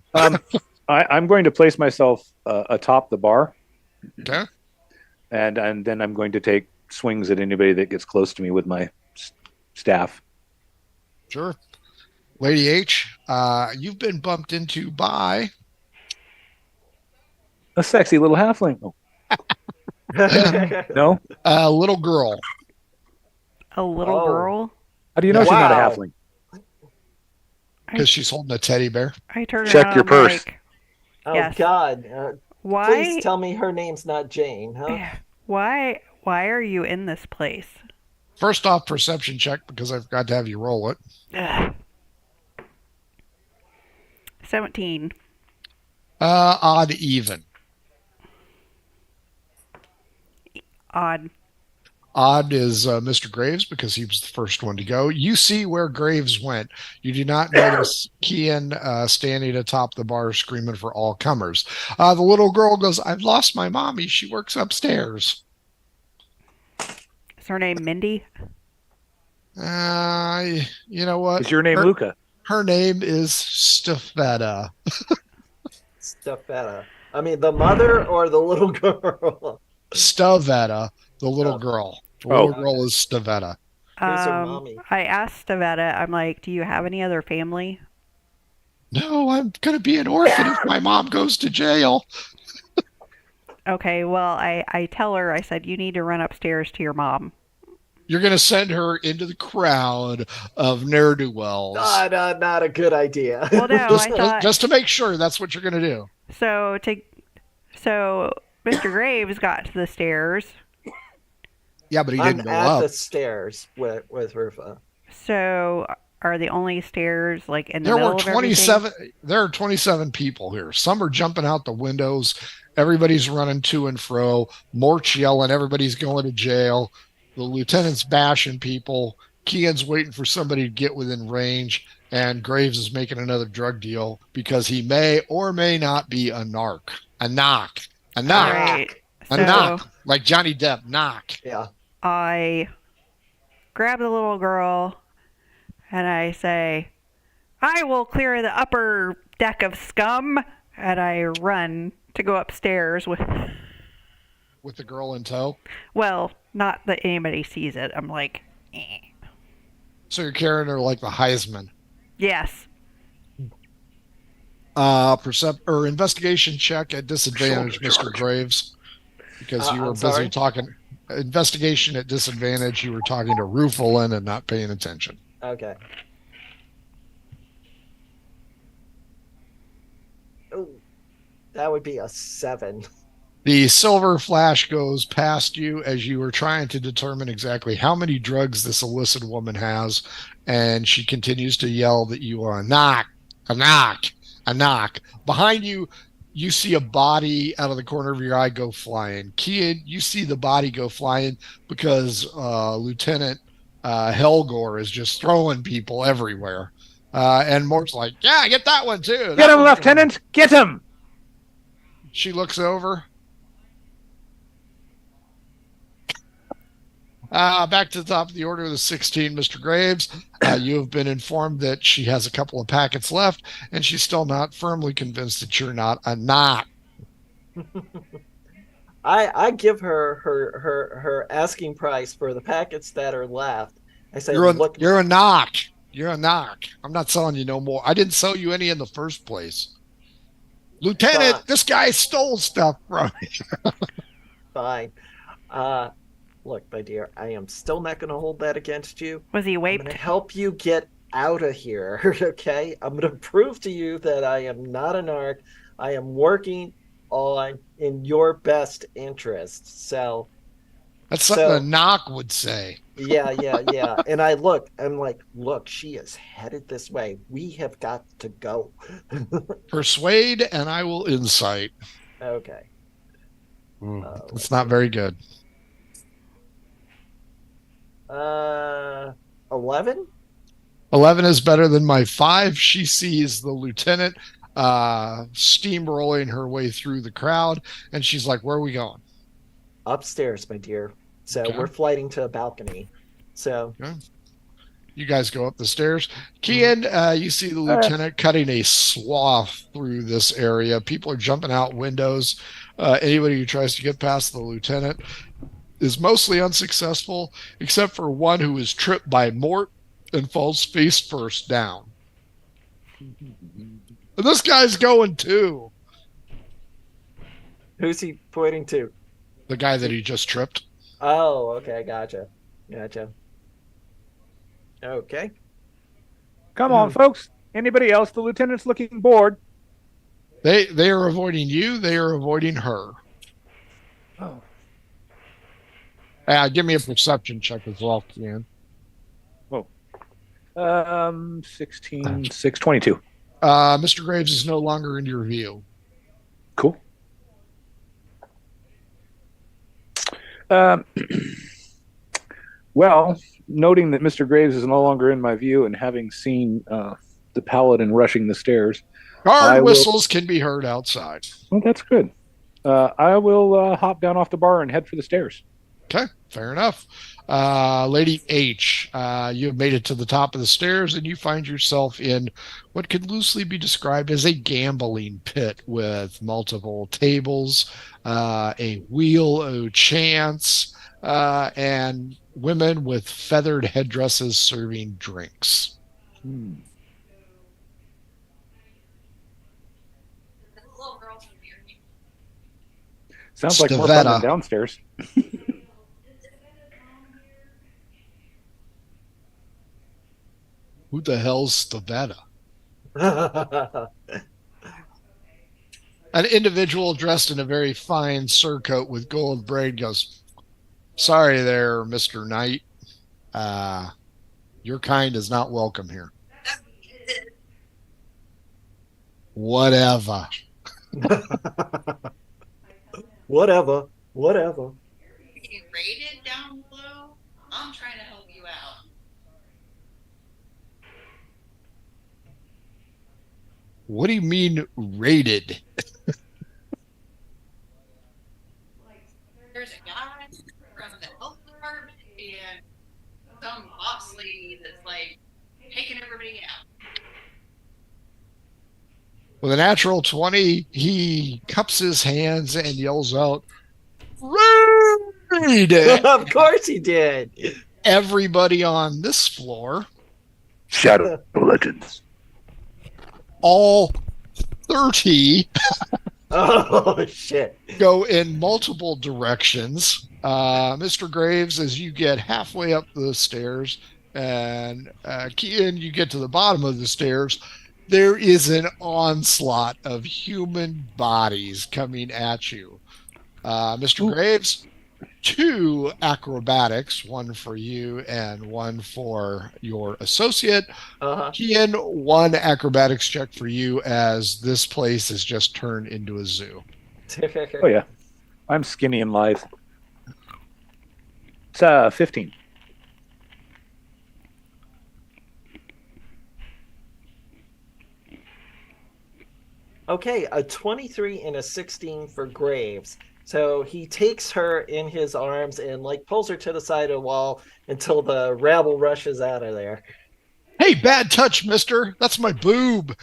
I'm going to place myself atop the bar, Okay. and then I'm going to take swings at anybody that gets close to me with my staff. Sure. Lady H, you've been bumped into by A sexy little halfling. Oh, no? a little girl. A little Oh. girl. How do you know she's not a Wow. halfling? Because she's holding a teddy bear. I turn Check around. your I'm purse. like, Oh, Yes. God. why? Please tell me her name's not Jane, huh? Why? Why are you in this place? First off, perception check because I forgot to have you roll it. Ugh. 17. Odd even. Odd. Odd is Mr. Graves because he was the first one to go. You see where Graves went. You do not notice Kian standing atop the bar screaming for all comers. The little girl goes, I've lost my mommy. She works upstairs. Is her name Mindy? You know what? Is your name Luca? Her name is Stafetta. Stuffetta. I mean, the mother or the little girl? Stavetta, the little girl. The Oh. little girl is Stavetta. Who's her mommy? I asked Stavetta, I'm like, do you have any other family? No, I'm going to be an orphan if my mom goes to jail. Okay, well, I tell her, I said, you need to run upstairs to your mom. You're going to send her into the crowd of ne'er-do-wells. Not a good idea. Well, no, I thought. Just to make sure that's what you're going to do. So Mr. Graves got to the stairs. Yeah, but he I'm didn't go at up. the stairs with Rufa. So are the only stairs like in the There middle were of 27. There are 27 people here. Some are jumping out the windows. Everybody's running to and fro. Mort's yelling. Everybody's going to jail. The lieutenant's bashing people. Kian's waiting for somebody to get within range. And Graves is making another drug deal because he may or may not be a narc. A knock. A knock. Right. A So knock. Like Johnny Depp. Knock. Yeah. I grab the little girl and I say, I will clear the upper deck of scum. And I run to go upstairs with, With the girl in tow. well, not that anybody sees it. I'm like, eh. So you're carrying her like the Heisman. Yes. Investigation check at disadvantage, Shoulder Mr. charge. Graves, because you were I'm busy sorry. talking. Investigation at disadvantage. You were talking to Rufalin and not paying attention. Okay. Oh, that would be a 7. The silver flash goes past you as you were trying to determine exactly how many drugs this illicit woman has, and she continues to yell that you are a knock, a knock, a knock. Behind you, you see a body out of the corner of your eye go flying. Kian, you see the body go flying because Lieutenant Helgor is just throwing people everywhere. And Mort's like, yeah, get that one too. Get him, Lieutenant! Get him! She looks over. Back to the top of the order of the 16, Mr. Graves. You have been informed that she has a couple of packets left, and she's still not firmly convinced that you're not a knot. I give her asking price for the packets that are left. I say, You're a, look, you're a knock. You're a knock. I'm not selling you no more. I didn't sell you any in the first place. Lieutenant, Fine. this guy stole stuff from me. fine. Look, my dear, I am still not going to hold that against you. Was he I'm going waped? to help you get out of here, okay? I'm going to prove to you that I am not a narc. I am working on in your best interest. So, That's something a knock would say. yeah. And I'm like, look, she is headed this way. We have got to go. Persuade, and I will insight. Okay. It's not very good. 11? 11 is better than my 5. She sees the lieutenant steamrolling her way through the crowd, and she's like, where are we going? Upstairs, my dear. So Okay. we're flighting to a balcony. So Okay. You guys go up the stairs. Kian, you see the lieutenant cutting a swath through this area. People are jumping out windows. Anybody who tries to get past the lieutenant is mostly unsuccessful, except for one who is tripped by Mort and falls face first down. And this guy's going too. who's he pointing to? The guy that he just tripped. Oh, okay, gotcha. Okay. Come on, folks. Anybody else? The lieutenant's looking bored. They are avoiding you. They are avoiding her. Oh. Give me a perception check as well, Kian. 16, 6, 22. Mr. Graves is no longer in your view. Cool. Well, noting that Mr. Graves is no longer in my view and having seen the paladin rushing the stairs, Guard whistles can be heard outside. well, that's good. I will hop down off the bar and head for the stairs. Okay, fair enough. Lady H, you have made it to the top of the stairs and you find yourself in what could loosely be described as a gambling pit with multiple tables, a wheel of chance, and women with feathered headdresses serving drinks. Sounds like more fun than Stavetta. downstairs. Who the hell's Stavetta? An individual dressed in a very fine surcoat with gold braid goes, sorry there, Mr. Knight. Your kind is not welcome here. Whatever. Whatever. Getting raided down below? I'm trying to help you out. What do you mean raided? There's a guy from the health department and some boss lady that's like taking everybody out. With a natural 20, he cups his hands and yells out, raided! Of course he did. Everybody on this floor Shadow Legends. All 30 Oh shit. go in multiple directions. Mr. Graves, as you get halfway up the stairs, and Kian, you get to the bottom of the stairs, there is an onslaught of human bodies coming at you. Mr. Ooh. Graves, 2 acrobatics, one for you and one for your associate. Uh-huh. Kian, 1 acrobatics check for you as this place is just turned into a zoo. Oh yeah, I'm skinny and lithe. It's 15. Okay, a 23 and a 16 for Graves. So he takes her in his arms and like pulls her to the side of the wall until the rabble rushes out of there. Hey, bad touch, mister. That's my boob.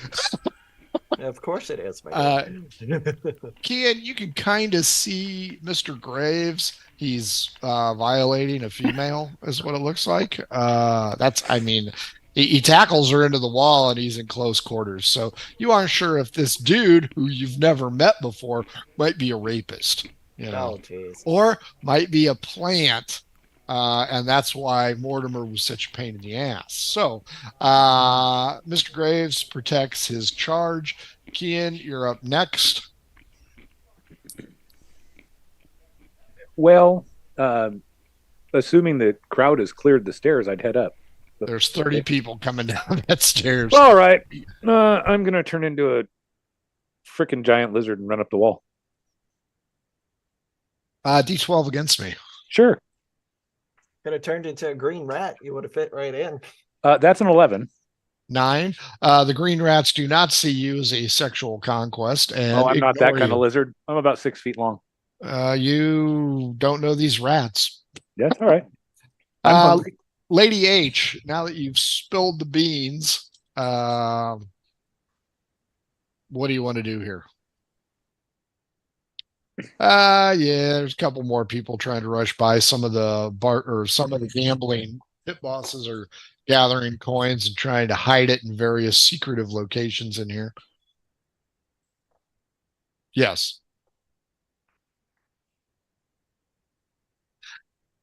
Of course it is, my Kian, you can kind of see Mr. Graves. He's violating a female, is what it looks like. I mean, he tackles her into the wall and he's in close quarters. So you aren't sure if this dude, who you've never met before, might be a rapist, Oh, jeez. or might be a plant. And that's why Mortimer was such a pain in the ass. So, Mr. Graves protects his charge. Kian, you're up next. Well, assuming the crowd has cleared the stairs, I'd head up. There's 30 people coming down that stairs. All right, I'm gonna turn into a freaking giant lizard and run up the wall. D12 against me. Sure. Could have turned into a green rat. You would have fit right in. That's an 11. 9. The green rats do not see you as a sexual conquest. And Oh, I'm not that kind of you. lizard. I'm about 6 feet long. You don't know these rats. Yes, all right. I'm hungry. Lady H, now that you've spilled the beans, what do you want to do here? Yeah, there's a couple more people trying to rush by. Some of the gambling pit bosses are gathering coins and trying to hide it in various secretive locations in here. Yes.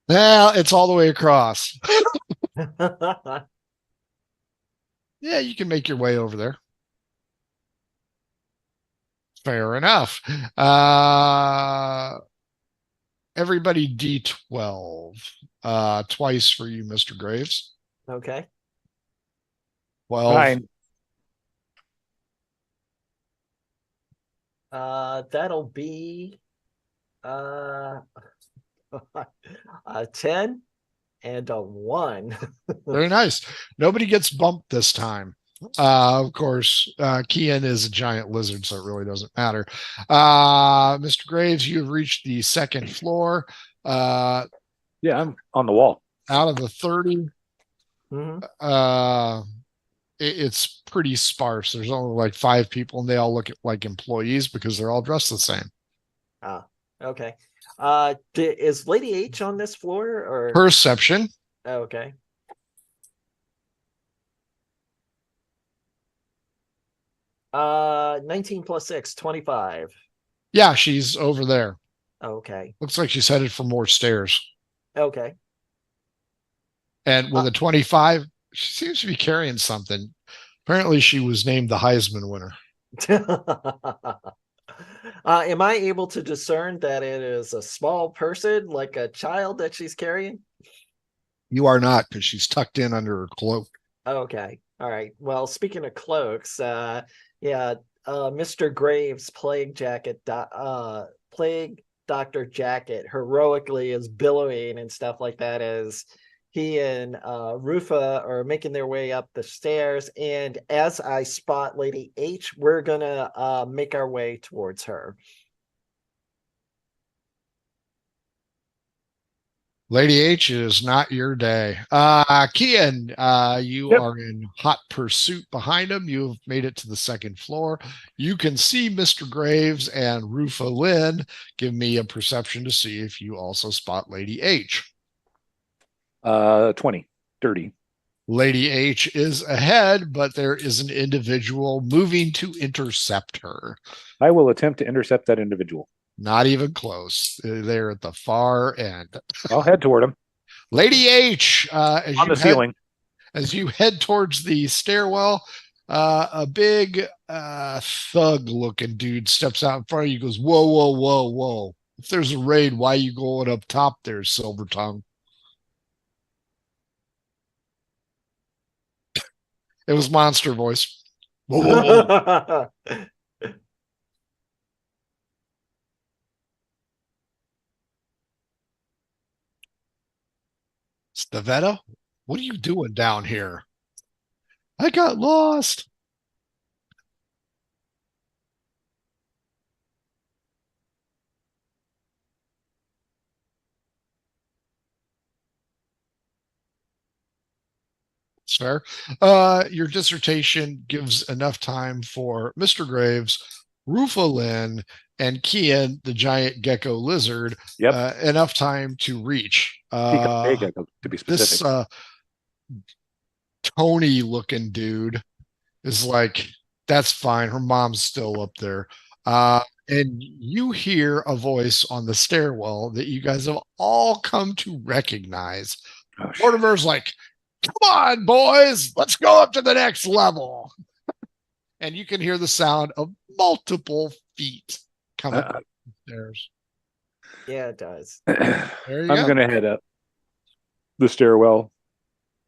Well, it's all the way across. Yeah, you can make your way over there. Fair enough. Everybody D12. Twice for you, Mr. Graves. Okay. 12. Fine. That'll be a 10 and a 1. Very nice. Nobody gets bumped this time. Of course, Kian is a giant lizard, so it really doesn't matter. Mr. Graves, you have reached the second floor. Yeah, I'm on the wall. Out of the 30, Mhm. it's pretty sparse. There's only like 5 people, and they all look like employees because they're all dressed the same. Okay. Is Lady H on this floor or? Perception. Okay. Uh, 19 plus 6, 25. Yeah, she's over there. Okay. Looks like she's headed for more stairs. Okay. And with a 25, she seems to be carrying something. Apparently, she was named the Heisman winner. Am I able to discern that it is a small person, like a child that she's carrying? You are not, because she's tucked in under her cloak. Okay. All right. Well, speaking of cloaks, Mr. Graves' plague doctor jacket heroically is billowing and stuff like that as he and Rufa are making their way up the stairs. And as I spot Lady H, we're gonna make our way towards her. Lady H, it is not your day. Kian, you Yep. are in hot pursuit behind him. You've made it to the second floor. You can see Mr. Graves and Rufa Lynn. Give me a perception to see if you also spot Lady H. 20, 30. Lady H is ahead, but there is an individual moving to intercept her. I will attempt to intercept that individual. Not even close. They're at the far end. I'll head toward him Lady H, on the ceiling. as you head towards the stairwell, a big thug-looking dude steps out in front of you. Goes, "Whoa, whoa, whoa, whoa! If there's a raid, why are you going up top there, Silver Tongue?" It was monster voice. Whoa, whoa, whoa. Stavetta, what are you doing down here? I got lost. It's fair. Your dissertation gives enough time for Mr. Graves, Rufa Lynn, and Kian, the giant gecko lizard, Yep. Enough time to reach. To be specific. This Tony looking dude is like, that's fine. Her mom's still up there. And you hear a voice on the stairwell that you guys have all come to recognize. Oh, shit. Mortimer's like, "Come on, boys, let's go up to the next level." And you can hear the sound of multiple feet coming up the stairs. Yeah, it does. There you I'm go. going to head up the stairwell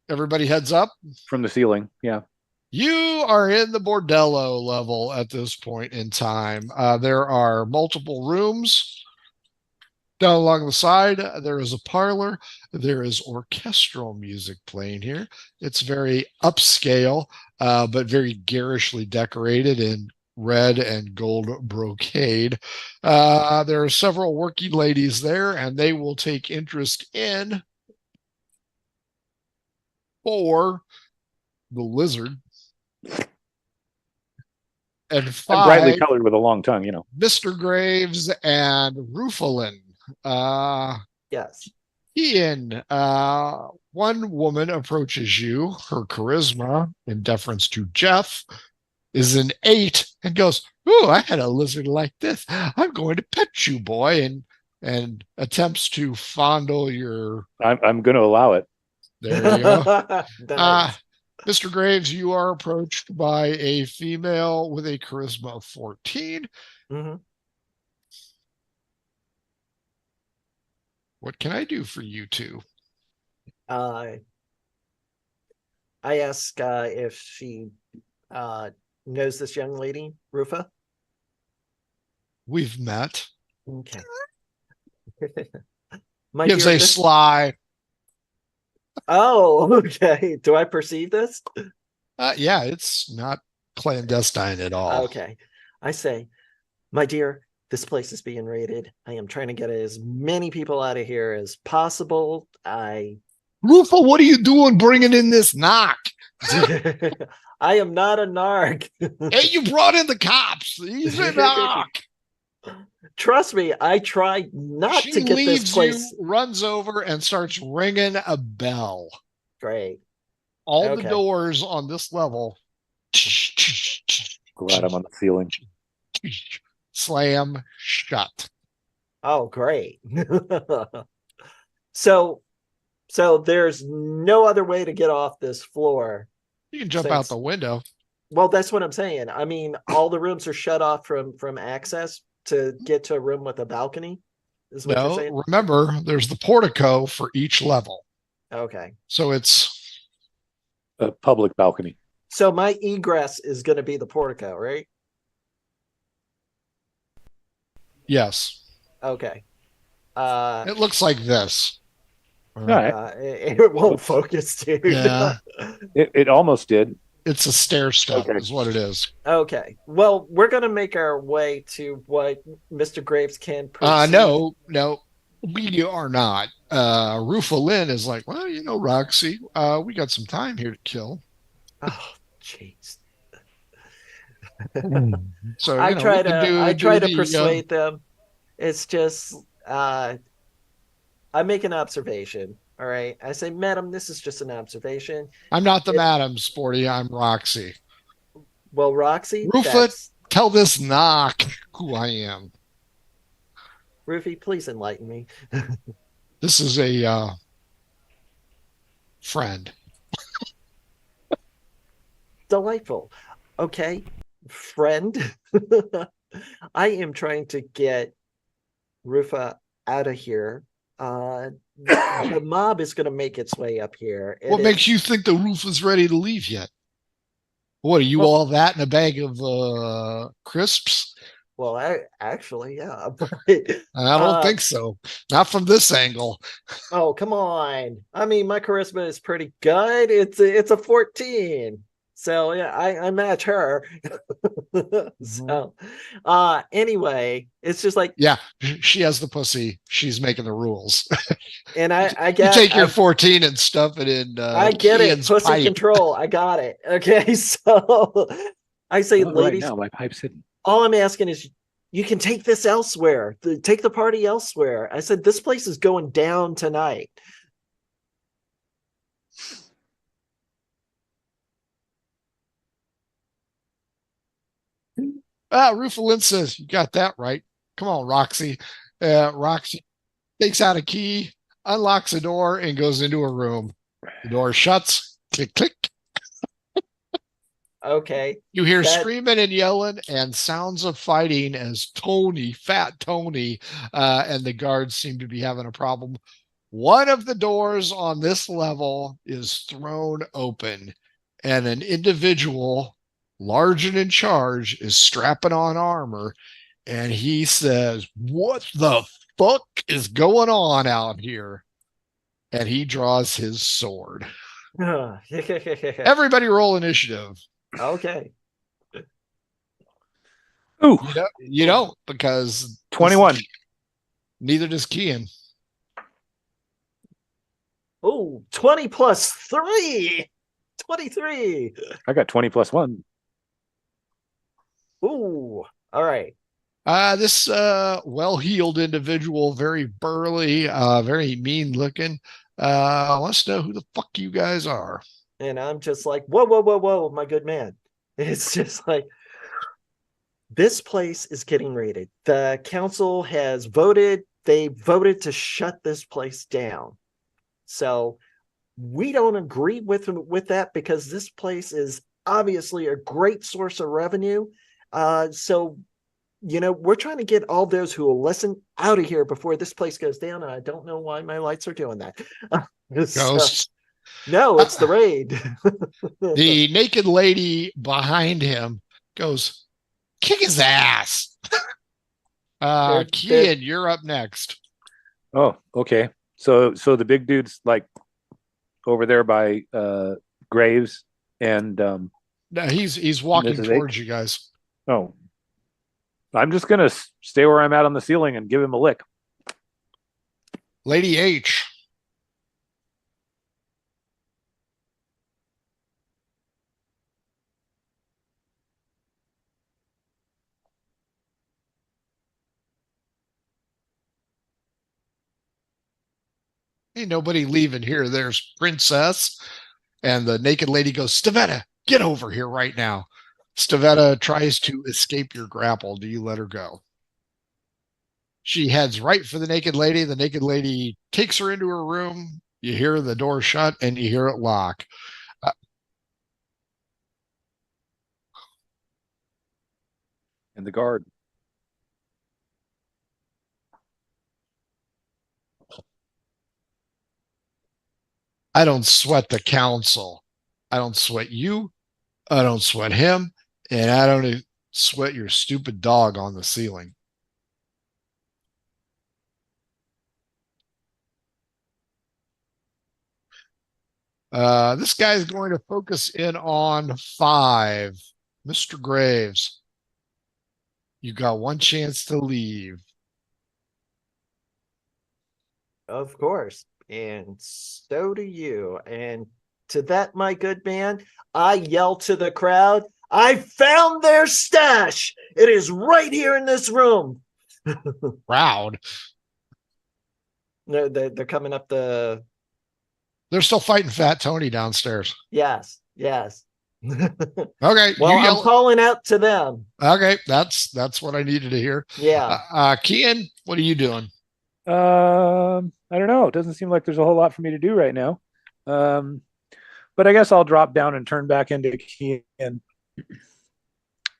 Everybody heads up. from the ceiling. Yeah. You are in the bordello level at this point in time. There are multiple rooms. Down along the side, there is a parlor. There is orchestral music playing here. It's very upscale, but very garishly decorated in red and gold brocade. There are several working ladies there, and they will take interest in four, the lizard, and I'm five, brightly colored with a long tongue, you know. Mr. Graves and Rufalin. Yes. Ian, one woman approaches you. Her charisma, in deference to Jeff, is an 8 and goes, "Ooh, I had a lizard like this. I'm going to pet you, boy," and attempts to fondle your. I'm going to allow it. There you go. Nice. Mr. Graves, you are approached by a female with a charisma of 14. Mm-hmm. What can I do for you two? I ask if she knows this young lady, Rufa. We've met. Okay. My Gives dear, a this- sly. Oh, okay. Do I perceive this? Yeah, it's not clandestine at all. Okay. I say, my dear, this place is being raided. I am trying to get as many people out of here as possible. Rufa, what are you doing bringing in this knock? I am not a narc. Hey, you brought in the cops. He's a knock. Trust me, I tried not She to get leaves this place. you, runs over, and starts ringing a bell. Great. All Okay. the doors on this level Glad I'm on the ceiling. slam shut. Oh, great. So there's no other way to get off this floor. You can jump Thanks. out the window. Well, that's what I'm saying. I mean, all the rooms are shut off from access to get to a room with a balcony. Is what you're saying? No, remember, there's the portico for each level. Okay. So it's A public balcony. So my egress is going to be the portico, right? yes. Okay. It looks like this. All right. It won't focus, dude. Yeah. It almost did. It's a stair step, Okay. is what it is. Okay. Well, we're going to make our way to what Mr. Graves can perceive. No, we are not. Rufa Lynn is like, well, Roxy, we got some time here to kill. Oh, jeez. So I try to the, persuade them. It's just I make an observation. All right. I say, Madam, this is just an observation. I'm not the If, madam, Sporty. I'm Roxy. well, Roxy, Rufa, that's tell this knock who I am. Rufy, please enlighten me. This is a friend. Delightful. Okay, friend. I am trying to get Rufa out of here. The mob is going to make its way up here. What makes you think the roof is ready to leave yet? What are you Well, all that in a bag of crisps? well, actually, yeah. But I don't think so. Not from this angle. oh, come on. I mean, my charisma is pretty good. It's a 14. So yeah, I match her. So anyway, it's just like, Yeah, she has the pussy. She's making the rules. and I You get take your 14 and stuff it in I get it. Ian's Pussy pipe. control. I got it. Okay. So I say, Not right ladies, now. My pipe's hidden. all I'm asking is you can take this elsewhere. Take the party elsewhere. I said, this place is going down tonight. Rufalin says, you got that right. Come on, Roxy. Roxy takes out a key, unlocks a door, and goes into a room. The door shuts. Click, click. Okay. You hear That screaming and yelling and sounds of fighting as Tony, fat Tony, and the guards seem to be having a problem. One of the doors on this level is thrown open, and an individual, large and in charge, is strapping on armor. And he says, "What the fuck is going on out here?" And he draws his sword. Everybody roll initiative. okay. Ooh, You know, because 21. Neither does Kian. Oh, 20 plus 3. 23. I got 20 plus 1. Ooh. All right. This well-heeled individual, very burly, very mean looking, wants to know who the fuck you guys are. And I'm just like, whoa, whoa, whoa, whoa, my good man. It's just like, this place is getting raided. The council has voted. They voted to shut this place down. So we don't agree with that because this place is obviously a great source of revenue. So, we're trying to get all those who will listen out of here before this place goes down. And I don't know why my lights are doing that. Ghosts. No, it's the raid. The naked lady behind him goes, kick his ass. Kian, you're up next. Oh, okay. So the big dude's like over there by Graves and No, he's walking Mrs. towards H? you guys. Oh, I'm just gonna stay where I'm at on the ceiling and give him a lick. Lady H. Ain't nobody leaving here. There's Princess. And the naked lady goes, Stavetta, get over here right now. Stavetta tries to escape your grapple. Do you let her go? She heads right for the naked lady. The naked lady takes her into her room. You hear the door shut and you hear it lock. And the guard. I don't sweat the council. I don't sweat you. I don't sweat him. And I don't sweat your stupid dog on the ceiling. This guy is going to focus in on 5. Mr. Graves, you got one chance to leave. Of course. And so do you. And to that, my good man, I yell to the crowd, I found their stash. It is right here in this room. Proud. They're coming up the They're still fighting Fat Tony downstairs. Yes, yes. Okay, Well, you I'm yell. calling out to them. Okay, that's what I needed to hear. Yeah. Kian, what are you doing? I don't know. It doesn't seem like there's a whole lot for me to do right now. Um, but I guess I'll drop down and turn back into key, and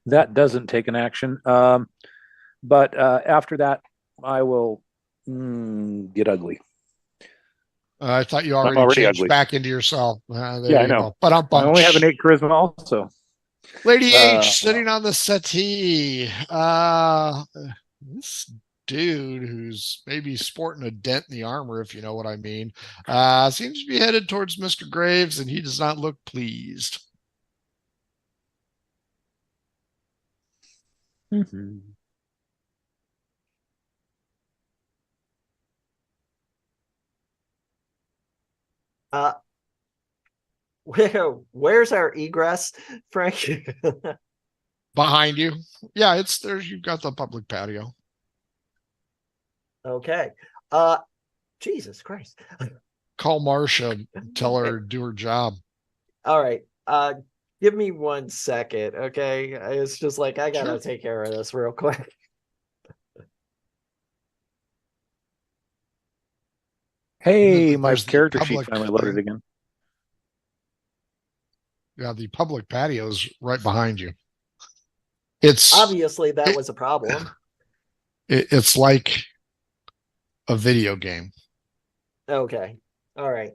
that doesn't take an action. But after that, I will get ugly. I thought you I'm already already changed ugly. back into yourself. There Yeah, I you know. go. But I'm I only have an 8 charisma also. Lady Uh, H sitting on the settee. This dude who's maybe sporting a dent in the armor, if you know what I mean, seems to be headed towards Mr. Graves, and he does not look pleased. mhm. Uh, where's our egress, Frank? Behind you. Yeah, it's there's you've got the public patio. Okay. Jesus Christ. Call Marcia, tell her to do her job. All right. Give me 1 second, okay? It's just like I gotta Sure. take care of this real quick. Hey, my There's the character sheet public finally loaded again. Yeah, the public patio's right behind you. It's Obviously, that it- was a problem. it's like a video game. Okay. All right.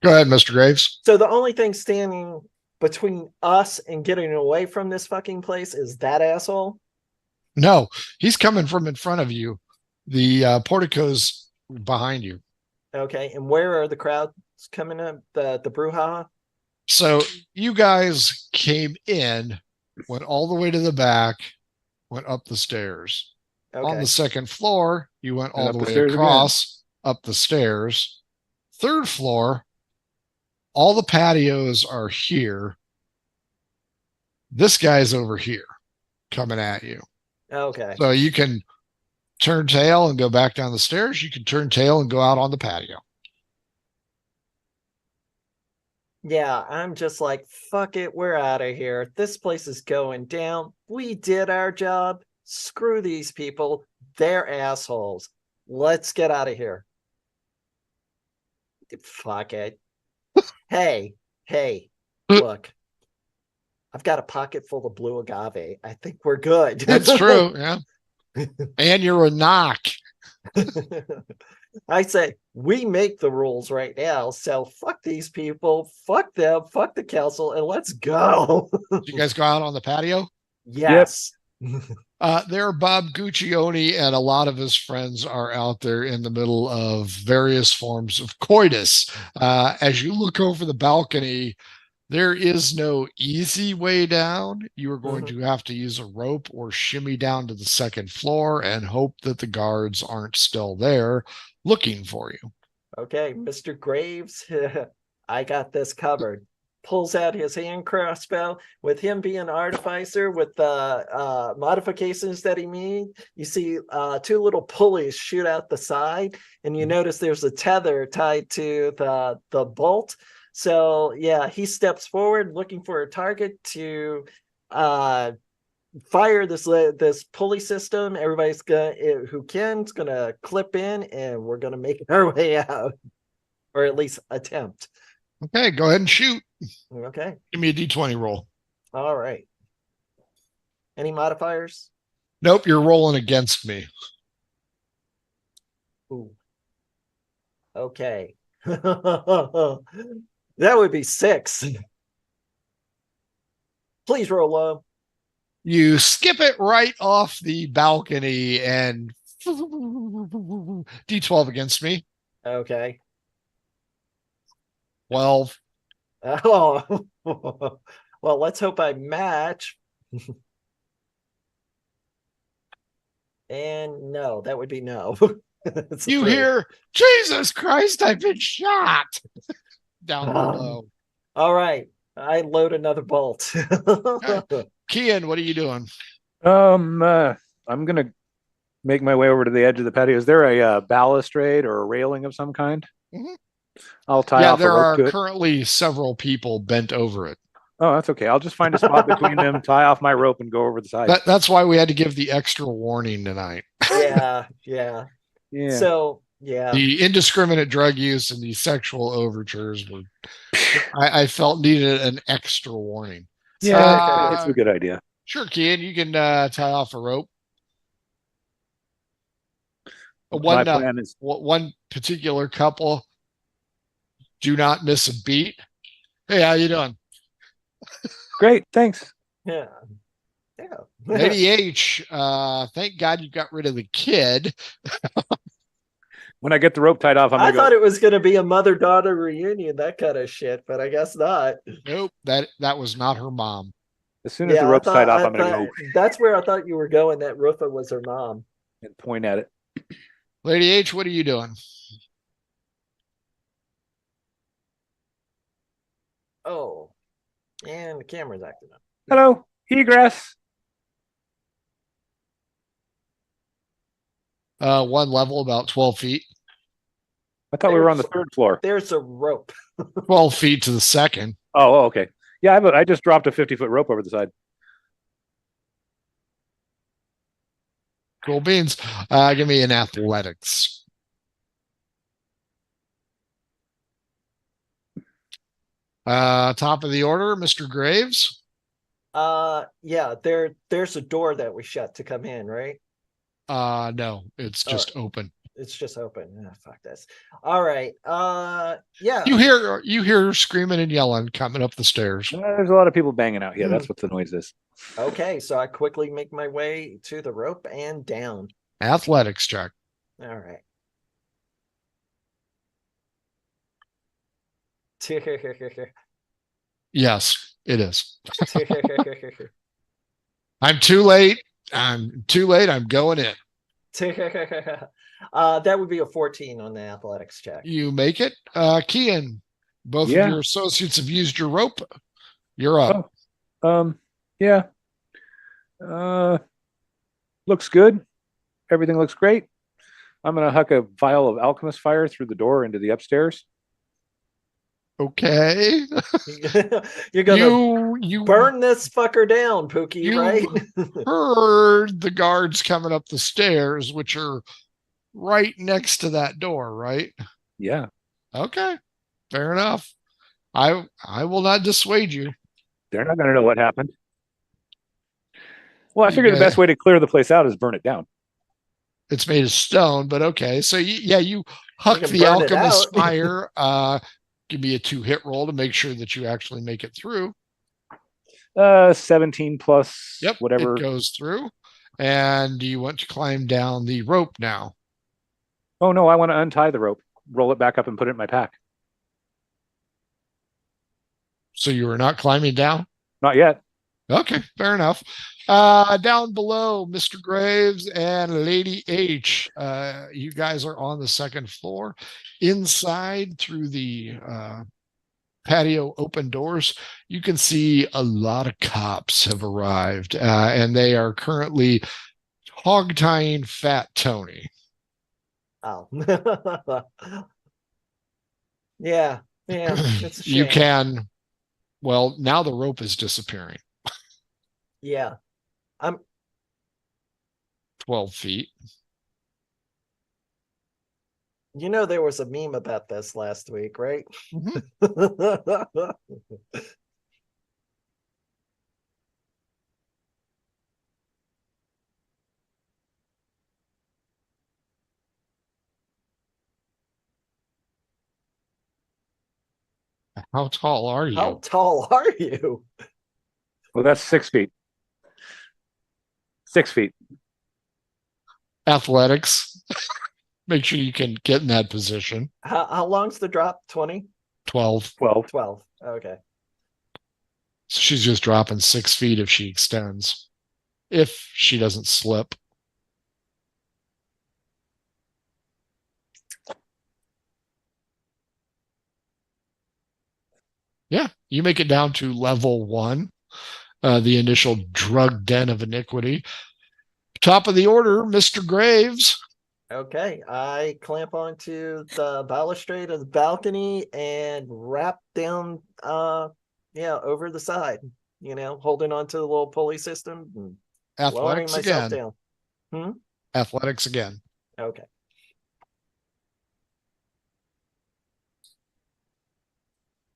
Go ahead, Mr. Graves. So the only thing standing between us and getting away from this fucking place is that asshole. No, he's coming from in front of you. The portico's behind you. Okay. And where are the crowds coming up? The brouhaha? So you guys came in, went all the way to the back, went up the stairs. On Okay. the second floor, you went And all up the the way stairs across, up the stairs. Third floor, all the patios are here. This guy's over here coming at you. Okay. So you can turn tail and go back down the stairs. You can turn tail and go out on the patio. Yeah, I'm just like, fuck it, we're out of here. This place is going down. We did our job. Screw these people. They're assholes. Let's get out of here. Fuck it. Hey, look. I've got a pocket full of blue agave. I think we're good. That's true. Yeah. And you're a knock. I say we make the rules right now. So fuck these people, fuck them, fuck the council, and let's go. You guys go out on the patio? Yes. There, Bob Guccione and a lot of his friends are out there in the middle of various forms of coitus. As you look over the balcony, there is no easy way down. You are going to have to use a rope or shimmy down to the second floor and hope that the guards aren't still there looking for you. Okay, Mr. Graves, I got this covered. Pulls out his hand crossbow. With him being artificer with the modifications that he made, you see 2 little pulleys shoot out the side, and you notice there's a tether tied to the bolt. So yeah, he steps forward looking for a target to fire this pulley system. Everybody's who's gonna clip in, and we're gonna make our way out, or at least attempt. Okay, go ahead and shoot. Okay. Give me a d20 roll. All right. Any modifiers? Nope, you're rolling against me. Ooh. Okay. That would be 6. Please roll low. You skip it right off the balcony and d12 against me. Okay. 12. Oh, well, let's hope I match. And no, that would be no. You hear, Jesus Christ, I've been shot down below. All right. I load another bolt. Kian, what are you doing? I'm gonna make my way over to the edge of the patio. Is there a balustrade or a railing of some kind? Mhm. I'll tie Yeah, off a there rope are to it. currently several people bent over it. Oh, that's okay. I'll just find a spot between them, tie off my rope, and go over the side. That's why we had to give the extra warning tonight. Yeah, yeah. Yeah. So yeah, The indiscriminate drug use and the sexual overtures were, I felt needed an extra warning. Yeah, it's a good idea. Sure, Kian, you can tie off a rope. My plan is One particular couple do not miss a beat. Hey, how you doing? great. Thanks. yeah, yeah. Lady H, thank God you got rid of the kid. When I get the rope tied off, I'm I gonna thought go. it was going to be a mother-daughter reunion, that kind of shit, but I guess not. Nope, that was not her mom. As soon as the rope's tied off, I'm gonna go that's where I thought you were going. That Rufa was her mom. and point at it. Lady H, what are you doing? Oh, and the camera's acting up. Hello, egress. One level, about 12 feet. I thought we were on the third floor. There's a rope. 12 feet to the second. Oh, okay. Yeah, I just dropped a 50-foot rope over the side. Cool beans. Give me an athletics. Top of the order, Mr. Graves. Yeah, there's a door that we shut to come in, right? No, it's just open. It's just open. Fuck this. All right. Yeah. You hear screaming and yelling coming up the stairs. There's a lot of people banging out here. That's what the noise is. Okay, so I quickly make my way to the rope and down. Athletics check. All right. Yes, it is. I'm too late. I'm going in. That would be a 14 on the athletics check. You make it. Kian, both of your associates have used your rope. You're up. Yeah. Looks good. Everything looks great. I'm gonna huck a vial of alchemist fire through the door into the upstairs. Okay. You're gonna burn this fucker down, Pookie, right? Heard the guards coming up the stairs, which are right next to that door, right? Yeah. Okay. Fair enough. I will not dissuade you. They're not gonna know what happened. Well, I figure the best way to clear the place out is burn it down. It's made of stone, but okay. So you huck the alchemist fire. Give me a 2-hit roll to make sure that you actually make it through. 17 plus whatever. It goes through. And do you want to climb down the rope now? Oh no, I want to untie the rope, roll it back up, and put it in my pack. So you are not climbing down? Not yet. Okay, fair enough. Down below, Mr. Graves and Lady H, you guys are on the second floor. Inside, through the patio open doors, you can see a lot of cops have arrived, and they are currently hog-tying Fat Tony. Oh. yeah. It's a shame. You can, well, now the rope is disappearing. Yeah. I'm 12 feet. You know, there was a meme about this last week, right? How tall are you? How tall are you? Well, that's 6 feet. 6 feet. Athletics. Make sure you can get in that position. How long's the drop? 20? 12. 12. Okay. So she's just dropping 6 feet if she extends. If she doesn't slip. Yeah, you make it down to level 1, the initial drug den of iniquity. Top of the order, Mr. Graves. Okay, I clamp onto the balustrade of the balcony and wrap down, over the side, holding onto the little pulley system and lowering Athletics myself again. down. Hmm? Athletics again. Okay.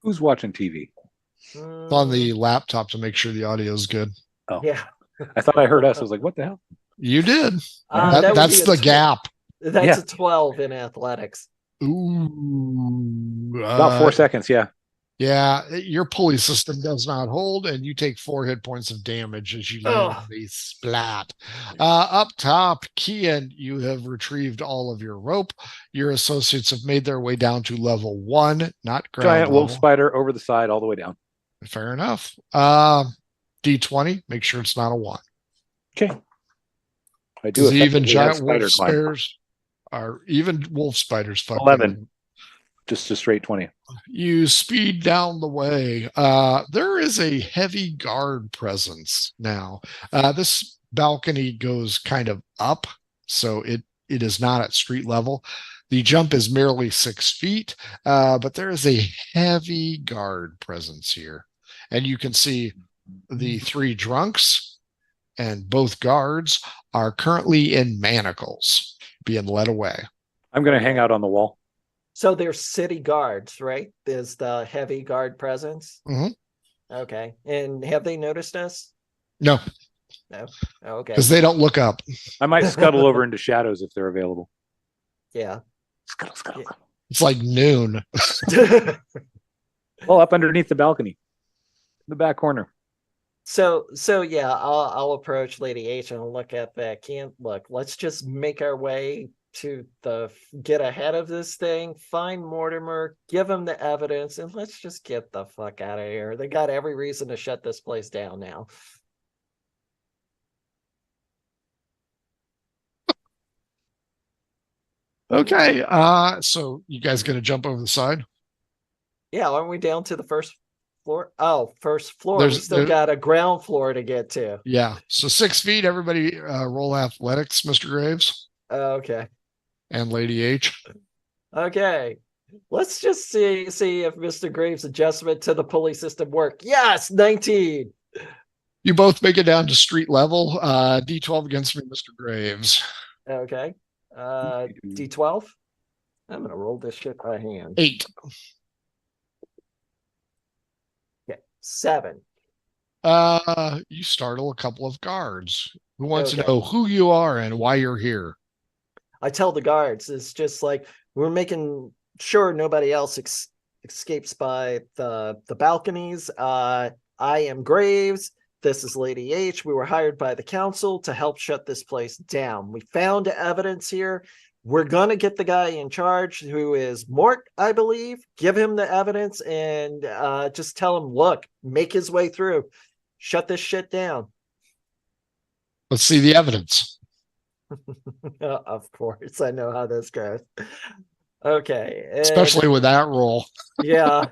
Who's watching TV? It's on the laptop to make sure the audio is good. Oh, Yeah. I thought I heard us. I was like, what the hell? You did. That would That's be the gap. That's Yeah. a 12 in athletics. Ooh. About 4 seconds. Yeah. Yeah, your pulley system does not hold, and you take 4 hit points of damage as you land Oh, the splat. Up top, Kian, you have retrieved all of your rope. Your associates have made their way down to level 1, not ground Giant wolf level. spider over the side all the way down. Fair enough. D20, make sure it's not a 1. Okay. I do Because even effectively have giant wolf spider climb. spiders are even wolf spiders. Fuck 11. Just a straight 20. You speed down the way. There is a heavy guard presence now. This balcony goes kind of up, so it is not at street level. The jump is merely 6 feet, but there is a heavy guard presence here. And you can see the 3 drunks and both guards are currently in manacles, being led away. I'm going to hang out on the wall. so they're city guards, right? There's the heavy guard presence. Mhm. Okay. And have they noticed us? No, No. Okay. because they don't look up. I might scuttle over into shadows if they're available. Yeah. Scuttle, scuttle. Yeah. It's like noon. Well, up underneath the balcony, the back corner. So yeah, I'll approach Lady H and look at that. Let's just make our way to get ahead of this thing, find Mortimer, give him the evidence, and let's just get the fuck out of here. They got every reason to shut this place down now. Okay. So you guys gonna jump over the side? Yeah, aren't we down to the first floor? Oh, first floor. We There's- still there- got a ground floor to get to. Yeah. So 6 feet. Everybody, roll athletics, Mr. Graves Okay. and Lady H. Okay. Let's just see if Mr. Graves' adjustment to the pulley system worked. Yes, 19. You both make it down to street level. D12 against me, Mr. Graves. Okay. D12. I'm gonna roll this shit by hand. 8. Okay. 7. You startle a couple of guards who wants to Okay. know who you are and why you're here. I tell the guards, it's just like we're making sure nobody else escapes by the balconies. I am Graves. This is Lady H. We were hired by the council to help shut this place down. We found evidence here. We're gonna get the guy in charge, who is Mort, I believe. Give him the evidence and just tell him, look, make his way through. Shut this shit down. Let's see the evidence. Of course, I know how this goes. Okay. Especially with that roll. Yeah.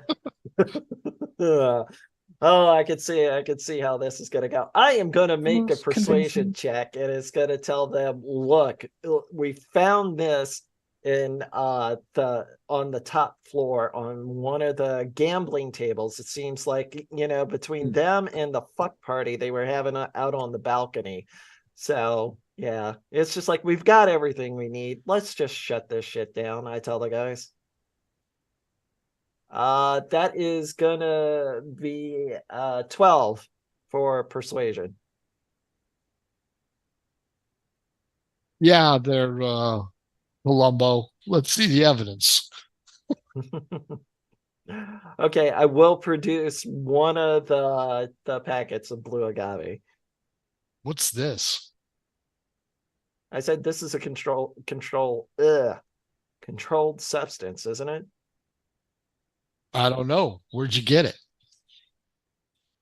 Oh, I could see how this is gonna go. I am gonna make a Most persuasion convincing. check, and it's gonna tell them, look, we found this in on the top floor on one of the gambling tables. It seems like, between them and the fuck party they were having out on the balcony. So yeah, it's just like, we've got everything we need. Let's just shut this shit down, I tell the guys. That is gonna be 12 for persuasion. Yeah, they're Columbo. Let's see the evidence. Okay, I will produce one of the packets of blue agave. What's this? I said this is a controlled substance, isn't it? I don't know. Where'd you get it?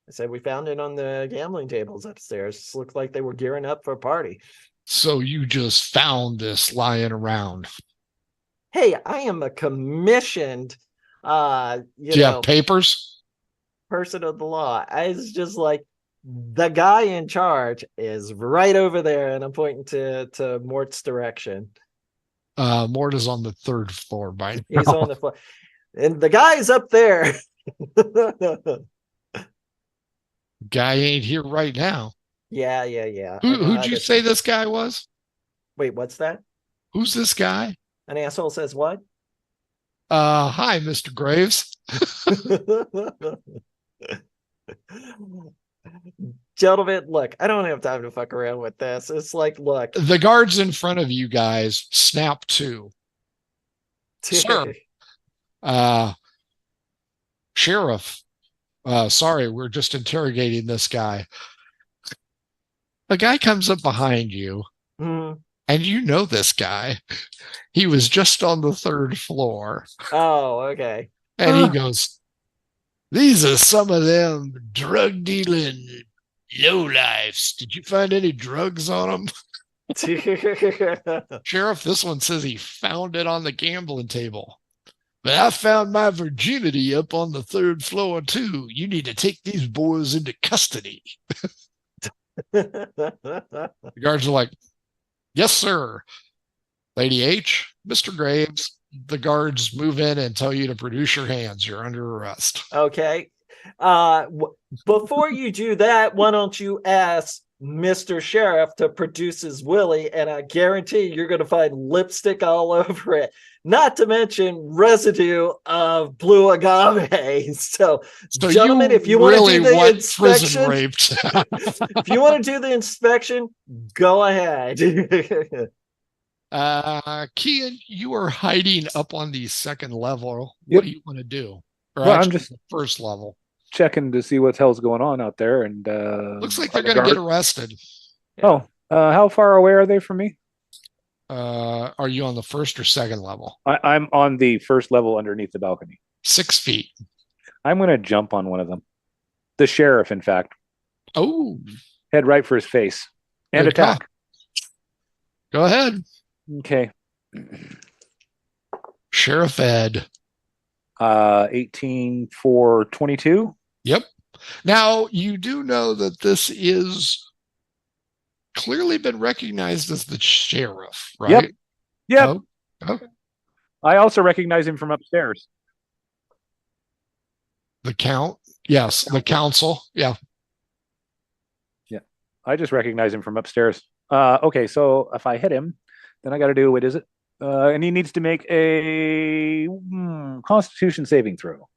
I said we found it on the gambling tables upstairs. Looked like they were gearing up for a party. So you just found this lying around. Hey, I am a commissioned Do you have papers? person of the law. I was just like, the guy in charge is right over there, and I'm pointing to Mort's direction. Mort is on the third floor by now. He's on the floor. And the guy's up there. Guy ain't here right now. Yeah. I know Who'd how you this- say this guy was? Wait, what's that? Who's this guy? An asshole says what? Hi, Mr. Graves. Gentlemen, look, I don't have time to fuck around with this. It's like, look, The guards in front of you guys snap to. Sir. Sheriff, sorry, we're just interrogating this guy. The guy comes up behind you, Mhm. and you know this guy. He was just on the third floor. Oh, okay. And he goes, these are some of them drug dealing lowlifes. Did you find any drugs on them? Sheriff, this one says he found it on the gambling table. But I found my virginity up on the third floor, too. You need to take these boys into custody. The guards are like, yes, sir. Lady H, Mr. Graves, the guards move in and tell you to produce your hands. You're under arrest. Okay. Before you do that, why don't you ask Mr. Sheriff to produce his willy, and I guarantee you're going to find lipstick all over it. Not to mention residue of blue agave. So gentlemen, if you really want to do the want inspection, prison raped. if you want to do the inspection, go ahead. Kian, you are hiding up on the second level. Yep. What do you want to do? Or Well, I'm actually, just the first level. checking to see what the hell's going on out there. And Looks like are they're the going to get guard- arrested. Oh, how far away are they from me? Are you on the first or second level? I'm on the first level underneath the balcony. 6 feet. I'm going to jump on one of them. The sheriff, in fact. Oh, Head right for his face and Good call. attack. Go ahead. Okay. Sheriff Ed. 18 for 22. Yep. Now, you do know that this is clearly been recognized as the sheriff, right? Yep. Oh, oh, I also recognize him from upstairs. the count. Yes, the council. Yeah. I just recognize him from upstairs. Okay, so if I hit him, then I got to do, what is it? And he needs to make a Constitution saving throw.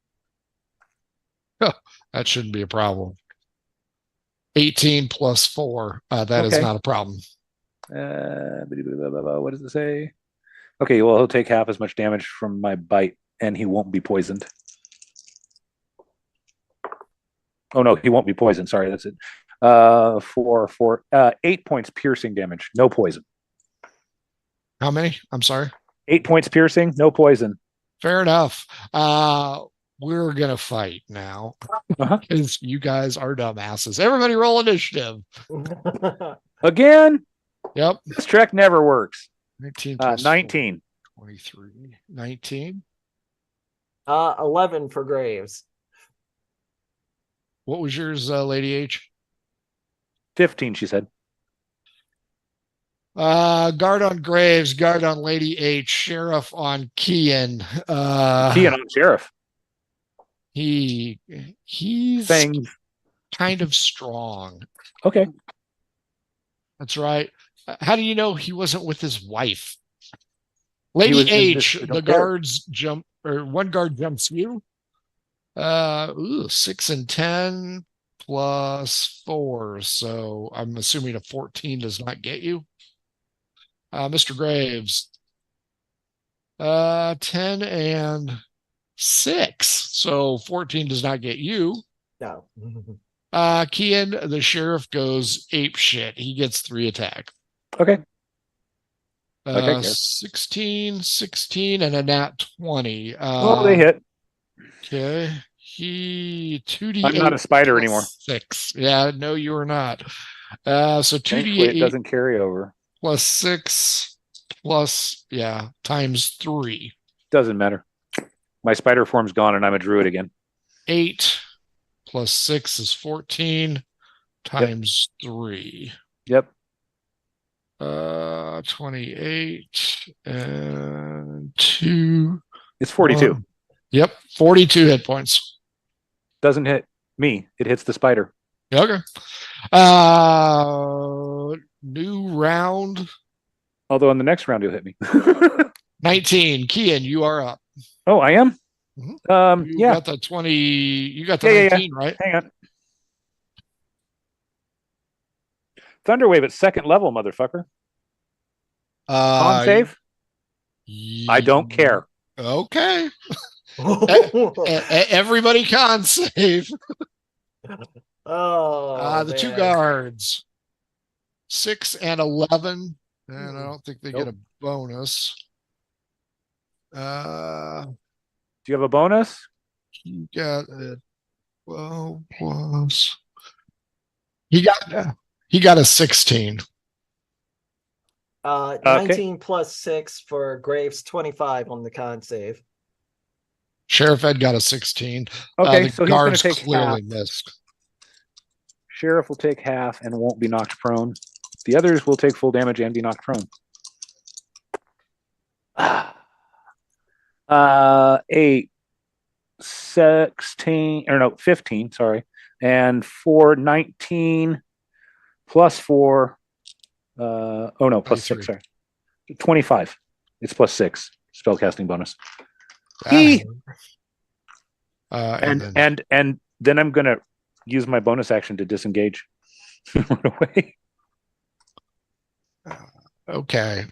That shouldn't be a problem. 18 plus 4. That is Okay. not a problem. What does it say? Okay, well, he'll take half as much damage from my bite, and he won't be poisoned. Oh, no, he won't be poisoned. Sorry, that's it. For 8 points piercing damage, no poison. How many? I'm sorry. 8 points piercing, no poison. Fair enough. We're going to fight now because you guys are dumbasses. Everybody roll initiative. Again, Yep. this trick never works. 19 plus 19. 4, 23. 19. 11 for Graves. What was yours, Lady H? 15, she said. Guard on Graves, guard on Lady H, sheriff on Kian. Kian on sheriff. He's Saying, kind of strong. okay. That's right. How do you know he wasn't with his wife? Lady was in H, this- the guards jump, or one guard jumps you. 6 and 10 plus 4. So I'm assuming a 14 does not get you. Mr. Graves. 10 and 6. So 14 does not get you. No. Kian, the sheriff, goes ape shit. He gets 3 attacks. Okay. Okay, 16, 16, and a nat 20. Oh, they hit. Okay. He 2d8. I'm not a spider plus anymore. 6. Yeah, no, you are not. So Thankfully, it 2d8 doesn't carry over. plus 6 plus, times 3. Doesn't matter. My spider form's gone, and I'm a druid again. 8 plus 6 is 14 times 3. Yep. 28 and 2. It's 42. Yep, 42 hit points. Doesn't hit me. It hits the spider. Okay. New round. Although in the next round, you'll hit me. 19. Kian, you are up. Oh, I am? Mhm. You Yeah. got the 20. You got the Yeah. 19, right? Hang on. Thunderwave at second level, motherfucker. Con save? I don't care. Okay. Everybody con save. Oh, The two man. guards, 6 and 11, and I don't think they get Nope. a bonus. Do you have a bonus? You got 12 plus. He got a 16. 19 plus 6 for Graves, 25 on the con save. Sheriff Ed got a 16. Okay, The so he's going guards to take clearly half. missed. Sheriff will take half and won't be knocked prone. The others will take full damage and be knocked prone. 8, 16, or no, 15, sorry. And 4, 19 plus 4. Oh no, plus 6, sorry. 25. It's plus 6 spellcasting bonus. And And then I'm gonna use my bonus action to disengage. Run away. okay.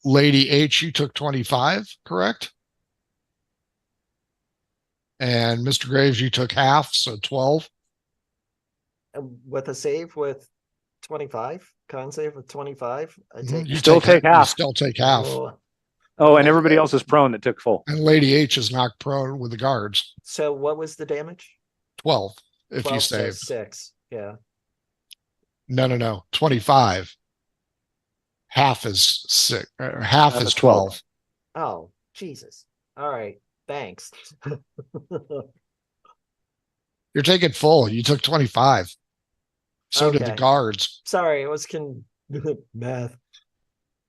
Lady H, you took 25, correct? And Mr. Graves, you took half, so 12. With a save with 25, con save with 25. I take You still take half. You still take half. Oh, and everybody else is prone that took full. And Lady H is knocked prone with the guards. So what was the damage? 12 if 12, you so saved. 6. Yeah. No. 25. Half is 6. Half is 12. Oh, Jesus. All right. Thanks. You're taking full. You took 25. So did the Okay. guards. Sorry, it was math.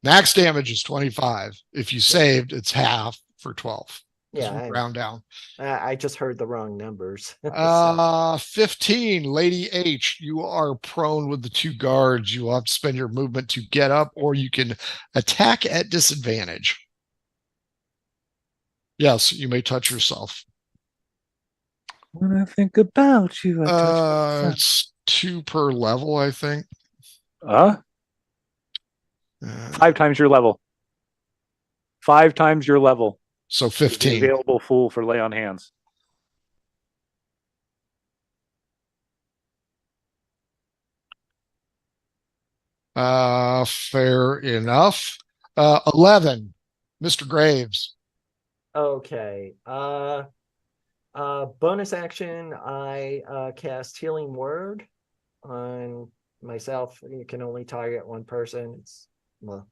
Max damage is 25. If you saved, it's half for 12. Yeah, Round down. I just heard the wrong numbers. 15. Lady H, you are prone with the two guards. You will have to spend your movement to get up, or you can attack at disadvantage. Yes, you may touch yourself. When I think about you, I touch myself. It's 2 per level, I think. 5 times your level. 5 times your level. So The 15. available fool for lay on hands. Fair enough. 11. Mr. Graves. Okay. Bonus action, I cast Healing Word on myself. You can only target one person. It's well.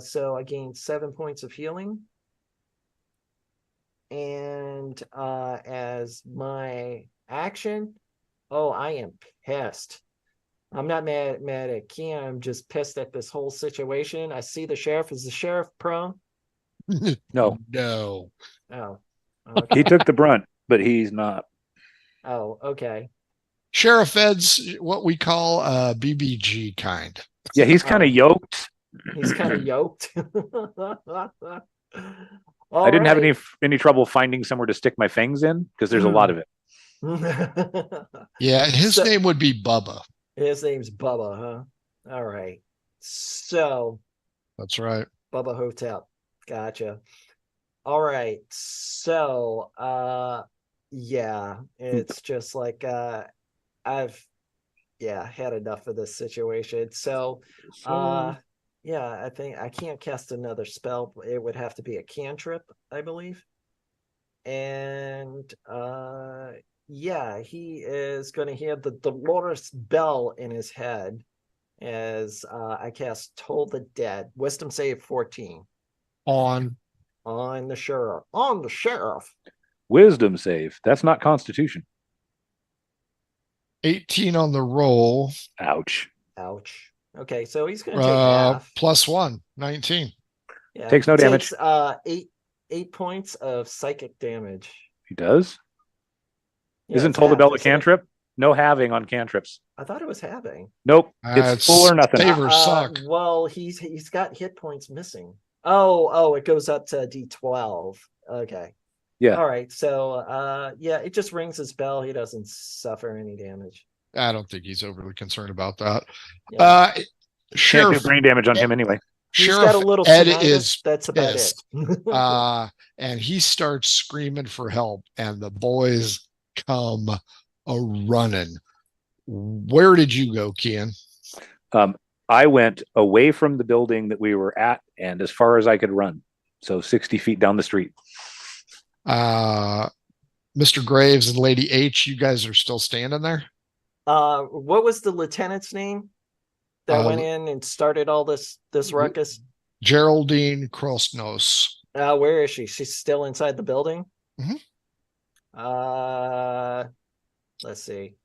So I gain 7 points of healing. And as my action, oh, I am pissed. I'm not mad at Kian. I'm just pissed at this whole situation. I see the sheriff. Is the sheriff prone? No. No. Oh, He okay. took the brunt, but he's not. Oh, okay. Sheriff Ed's what we call a BBG kind. Yeah, he's kind of yoked. He's kind of yoked. I didn't have any trouble finding somewhere to stick my fangs in because there's a lot of it. Yeah, his name would be Bubba. His name's Bubba, huh? All right. So That's right. Bubba Hotel. Gotcha. All right. So yeah, it's just like I've had enough of this situation. So yeah, I think I can't cast another spell. It would have to be a cantrip, I believe. And yeah, he is going to hear the Dolores bell in his head as I cast Toll the Dead. Wisdom save 14. On the sheriff. On the sheriff. Wisdom save. That's not Constitution. 18 on the roll. Ouch. Ouch. Okay, so he's going to take half. +1, 19. Yeah, Takes no he damage. Takes, 8 points of psychic damage. He does. Yeah, Isn't it's Toll the half, Bell a isn't it? cantrip? No halving on cantrips. I thought it was halving. Nope. It's full or nothing. Savers suck. Well, he's got hit points missing. Oh, it goes up to D12. Okay. Yeah. All right. So, yeah, it just rings his bell. He doesn't suffer any damage. I don't think he's overly concerned about that. Yeah. Can't do Sheriff brain damage on him anyway. He's Sheriff got a little Ed tinnitus. is That's about pissed. it. And he starts screaming for help, and the boys come a running. Where did you go, Kian? I went away from the building that we were at and as far as I could run. So 60 feet down the street. Mr. Graves and Lady H, you guys are still standing there? What was the lieutenant's name that went in and started all this ruckus? Geraldine Krosnos. Where is she? She's still inside the building? Mhm. Let's see.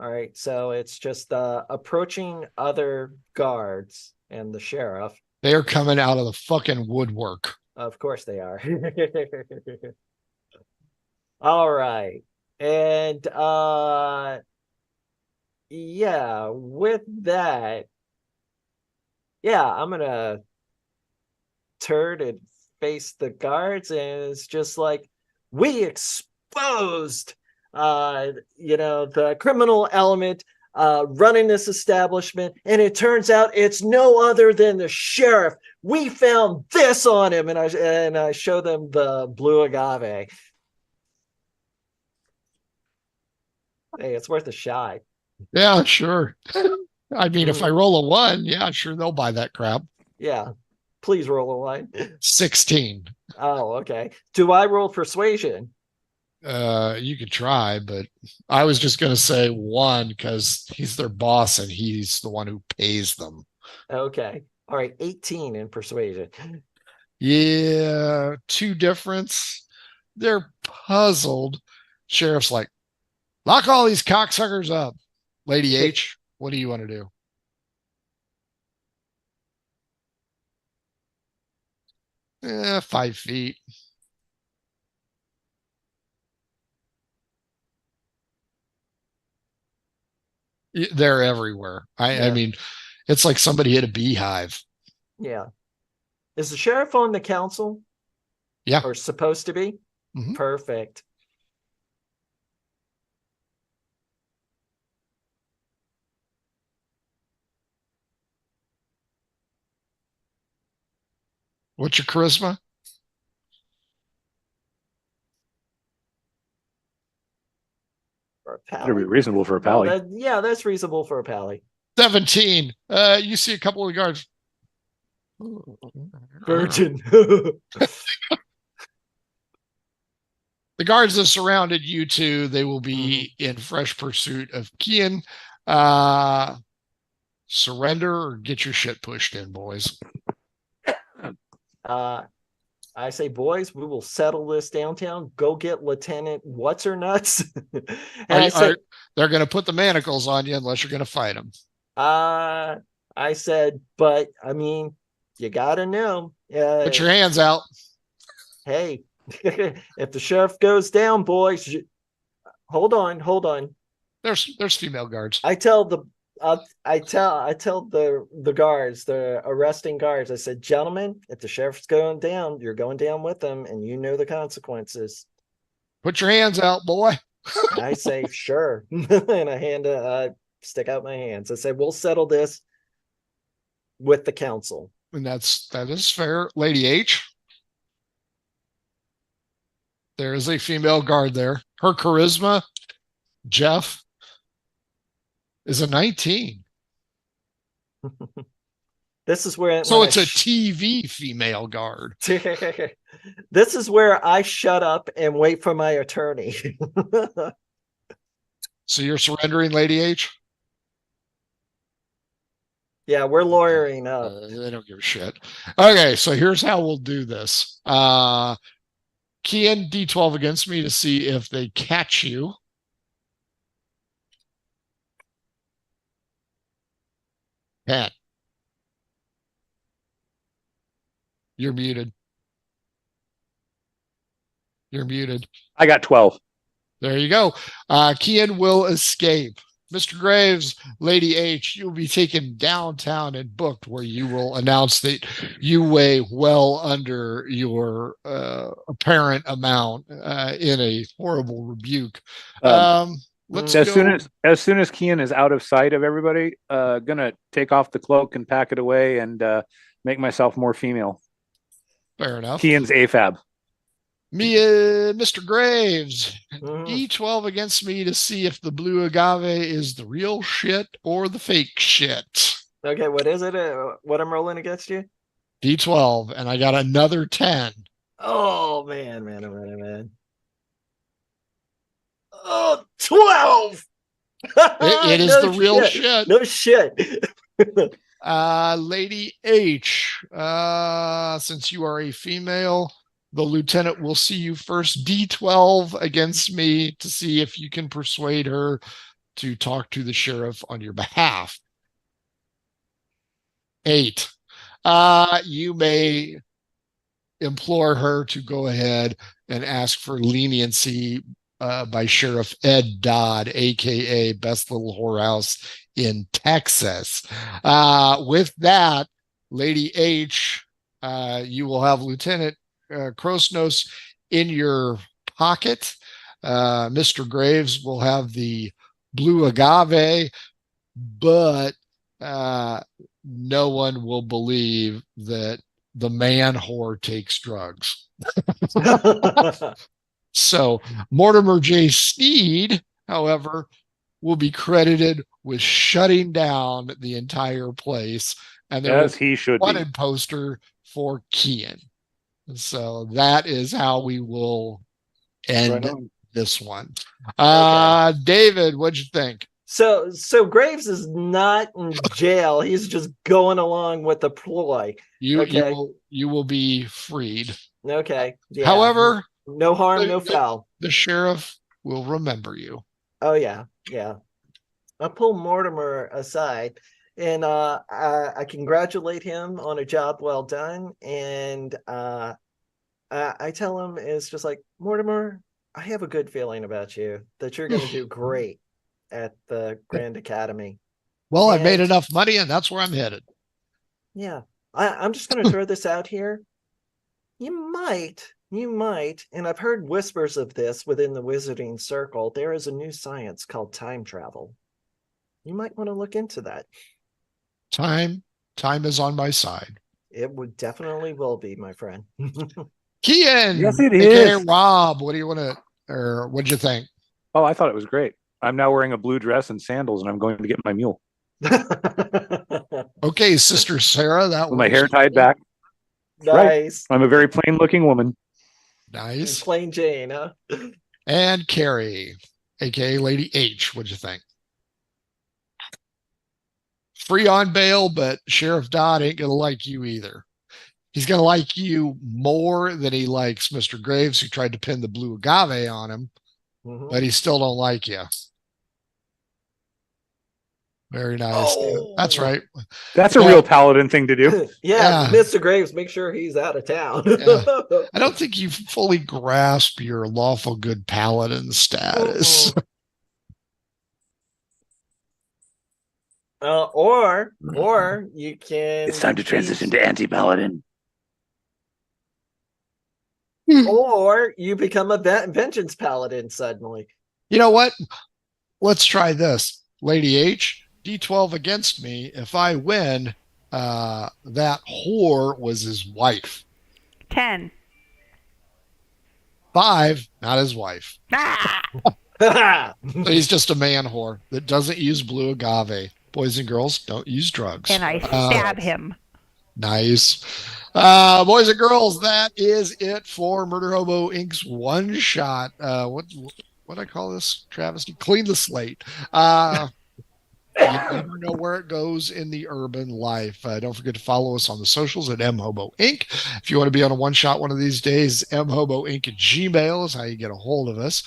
All right, so it's just approaching other guards and the sheriff. They are coming out of the fucking woodwork. Of course they are. All right. And yeah, with that, yeah, I'm gonna turn and face the guards, and it's just like, we exposed the criminal element running this establishment, and it turns out it's no other than the sheriff. We found this on him, and I show them the blue agave. Hey, it's worth a shot. Yeah, sure. I mean, if I roll a 1, yeah, sure, they'll buy that crap. Yeah, please roll a 1. 16. Oh, okay. Do I roll persuasion? You could try, but I was just going to say 1 because he's their boss and he's the one who pays them. Okay. All right. 18 in persuasion. Yeah, 2 difference. They're puzzled. Sheriff's like, lock all these cocksuckers up. Lady H, what do you want to do? Eh, 5 feet. They're everywhere. I mean, it's like somebody hit a beehive. Yeah. Is the sheriff on the council? Yeah. Or supposed to be? Mhm. Perfect. What's your charisma? For a Better be pally? reasonable for a pally. Yeah, that's reasonable for a pally. 17. You see a couple of guards. Virgin. The guards that surrounded you two, they will be in fresh pursuit of Kian. Surrender or get your shit pushed in, boys. I say, boys, we will settle this downtown. Go get Lieutenant What's Her Nuts. And they're going to put the manacles on you unless you're going to fight them. I said, but I mean, you got to know. Put your hands out. Hey, if the sheriff goes down, boys, hold on. There's female guards. I tell the guards, the arresting guards, I said, gentlemen, if the sheriff's going down, you're going down with them, and you know the consequences. Put your hands out, boy. I say, sure. And I stick out my hands. I say, we'll settle this with the council. And that is fair. Lady H. There is a female guard there. Her charisma, Jeff, is a 19. This is where so it's a TV female guard. This is where I shut up and wait for my attorney. So you're surrendering, Lady H? Yeah, we're lawyering up. They don't give a shit. Okay, so here's how we'll do this. Kian, D12 against me to see if they catch you. Pat. You're muted. You're muted. I got 12. There you go. Kian will escape. Mr. Graves, Lady H, you'll be taken downtown and booked, where you will announce that you weigh well under your apparent amount in a horrible rebuke. Let's As go. soon as Kian is out of sight of everybody, gonna take off the cloak and pack it away and make myself more female. Fair enough. Kian's AFAB. Mr. Graves, Mhm. D12 against me to see if the blue agave is the real shit or the fake shit. Okay, what is it? What I'm rolling against you? D12, and I got another 10. Oh man, man, oh man, oh man. Oh, 12! It is No the real shit. No shit. Lady H, since you are a female, the lieutenant will see you first. D12 against me to see if you can persuade her to talk to the sheriff on your behalf. 8. You may implore her to go ahead and ask for leniency by Sheriff Ed Dodd, aka Best Little Whorehouse in Texas. With that, Lady H, you will have Lieutenant Krosnos in your pocket. Mr. Graves will have the blue agave, but no one will believe that the man whore takes drugs. So Mortimer J. Sneed, however, will be credited with shutting down the entire place, and there As he should will be be. wanted poster for Kian. So that is how we will end Right on. this one. Okay. David, what'd you think? So Graves is not in jail. He's just going along with the ploy. You Okay. you will be freed. Okay. Yeah. However, no harm, no foul. the sheriff will remember you. Oh yeah, yeah. I pull Mortimer aside and I congratulate him on a job well done. And I tell him it's just like, Mortimer, I have a good feeling about you, that you're going to do great at the Grand Academy. Well, I've made And- enough money, and that's where I'm headed. Yeah. I'm just going to throw this out here. You might, and I've heard whispers of this within the wizarding circle. There is a new science called time travel. You might want to look into that. Time is on my side. It would definitely will be, my friend. Kian, Yes, it aka is. Rob, what do you want to, or what'd you think? Oh, I thought it was great. I'm now wearing a blue dress and sandals, and I'm going to get my mule Okay, Sister Sarah, that with my works. hair tied back. Nice. I'm a very plain-looking woman. Nice. Plain Jane, huh? And Carrie, aka Lady H, what'd you think? Free on bail, but Sheriff Dodd ain't gonna like you either. He's gonna like you more than he likes Mr. Graves, who tried to pin the blue agave on him, Mhm. but he still don't like you. Very nice. Oh. That's right. That's a Yeah. real paladin thing to do. Yeah, Yeah. Mr. Graves, make sure he's out of town. Yeah. I don't think you fully grasp your lawful good paladin status. Or you can. It's time to transition to anti-paladin. Or you become a vengeance paladin suddenly. You know what? Let's try this. Lady H, D12 against me. If I win, that whore was his wife. 10. 5, not his wife. Ah! So he's just a man whore that doesn't use blue agave. Boys and girls, don't use drugs. And I stab him. Nice. Boys and girls, that is it for Murder Hobo Inc.'s one shot. What I call this travesty? Clean the slate. You never know where it goes in the urban life. Don't forget to follow us on the socials at mhobo inc. If you want to be on a one shot one of these days, mhoboinc at gmail is how you get a hold of us.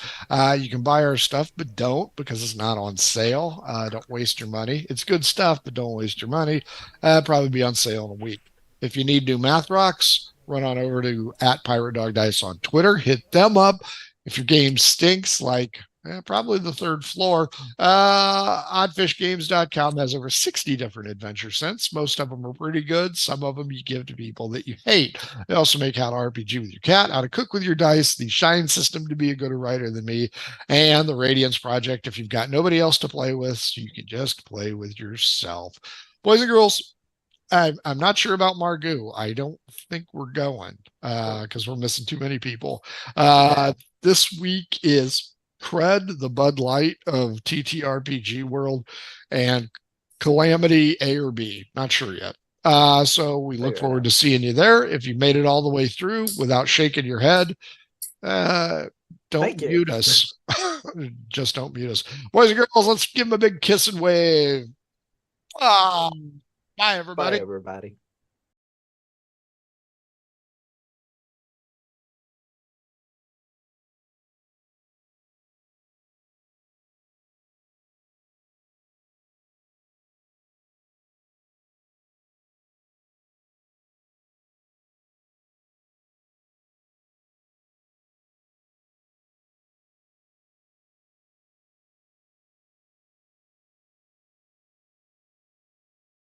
You can buy our stuff, but don't, because it's not on sale. Don't waste your money. It's good stuff, but don't waste your money. Probably be on sale in a week. If you need new math rocks, run on over to at Pirate Dog Dice on Twitter. Hit them up. If your game stinks, like probably the third floor, oddfishgames.com has over 60 different adventure sets. Most of them are pretty good. Some of them you give to people that you hate. They also make how to RPG with your cat, how to cook with your dice, the Shine system to be a good writer than me, and the Radiance Project if you've got nobody else to play with, so you can just play with yourself. Boys and girls, I'm not sure about Margoo. I don't think we're going because we're missing too many people. This week is Cred, the Bud Light of TTRPG world, and Calamity A or B. Not sure yet. So we look forward to seeing you there. If you made it all the way through without shaking your head, don't mute us. Just don't mute us. Boys and girls, let's give them a big kiss and wave. Bye, everybody. Bye, everybody.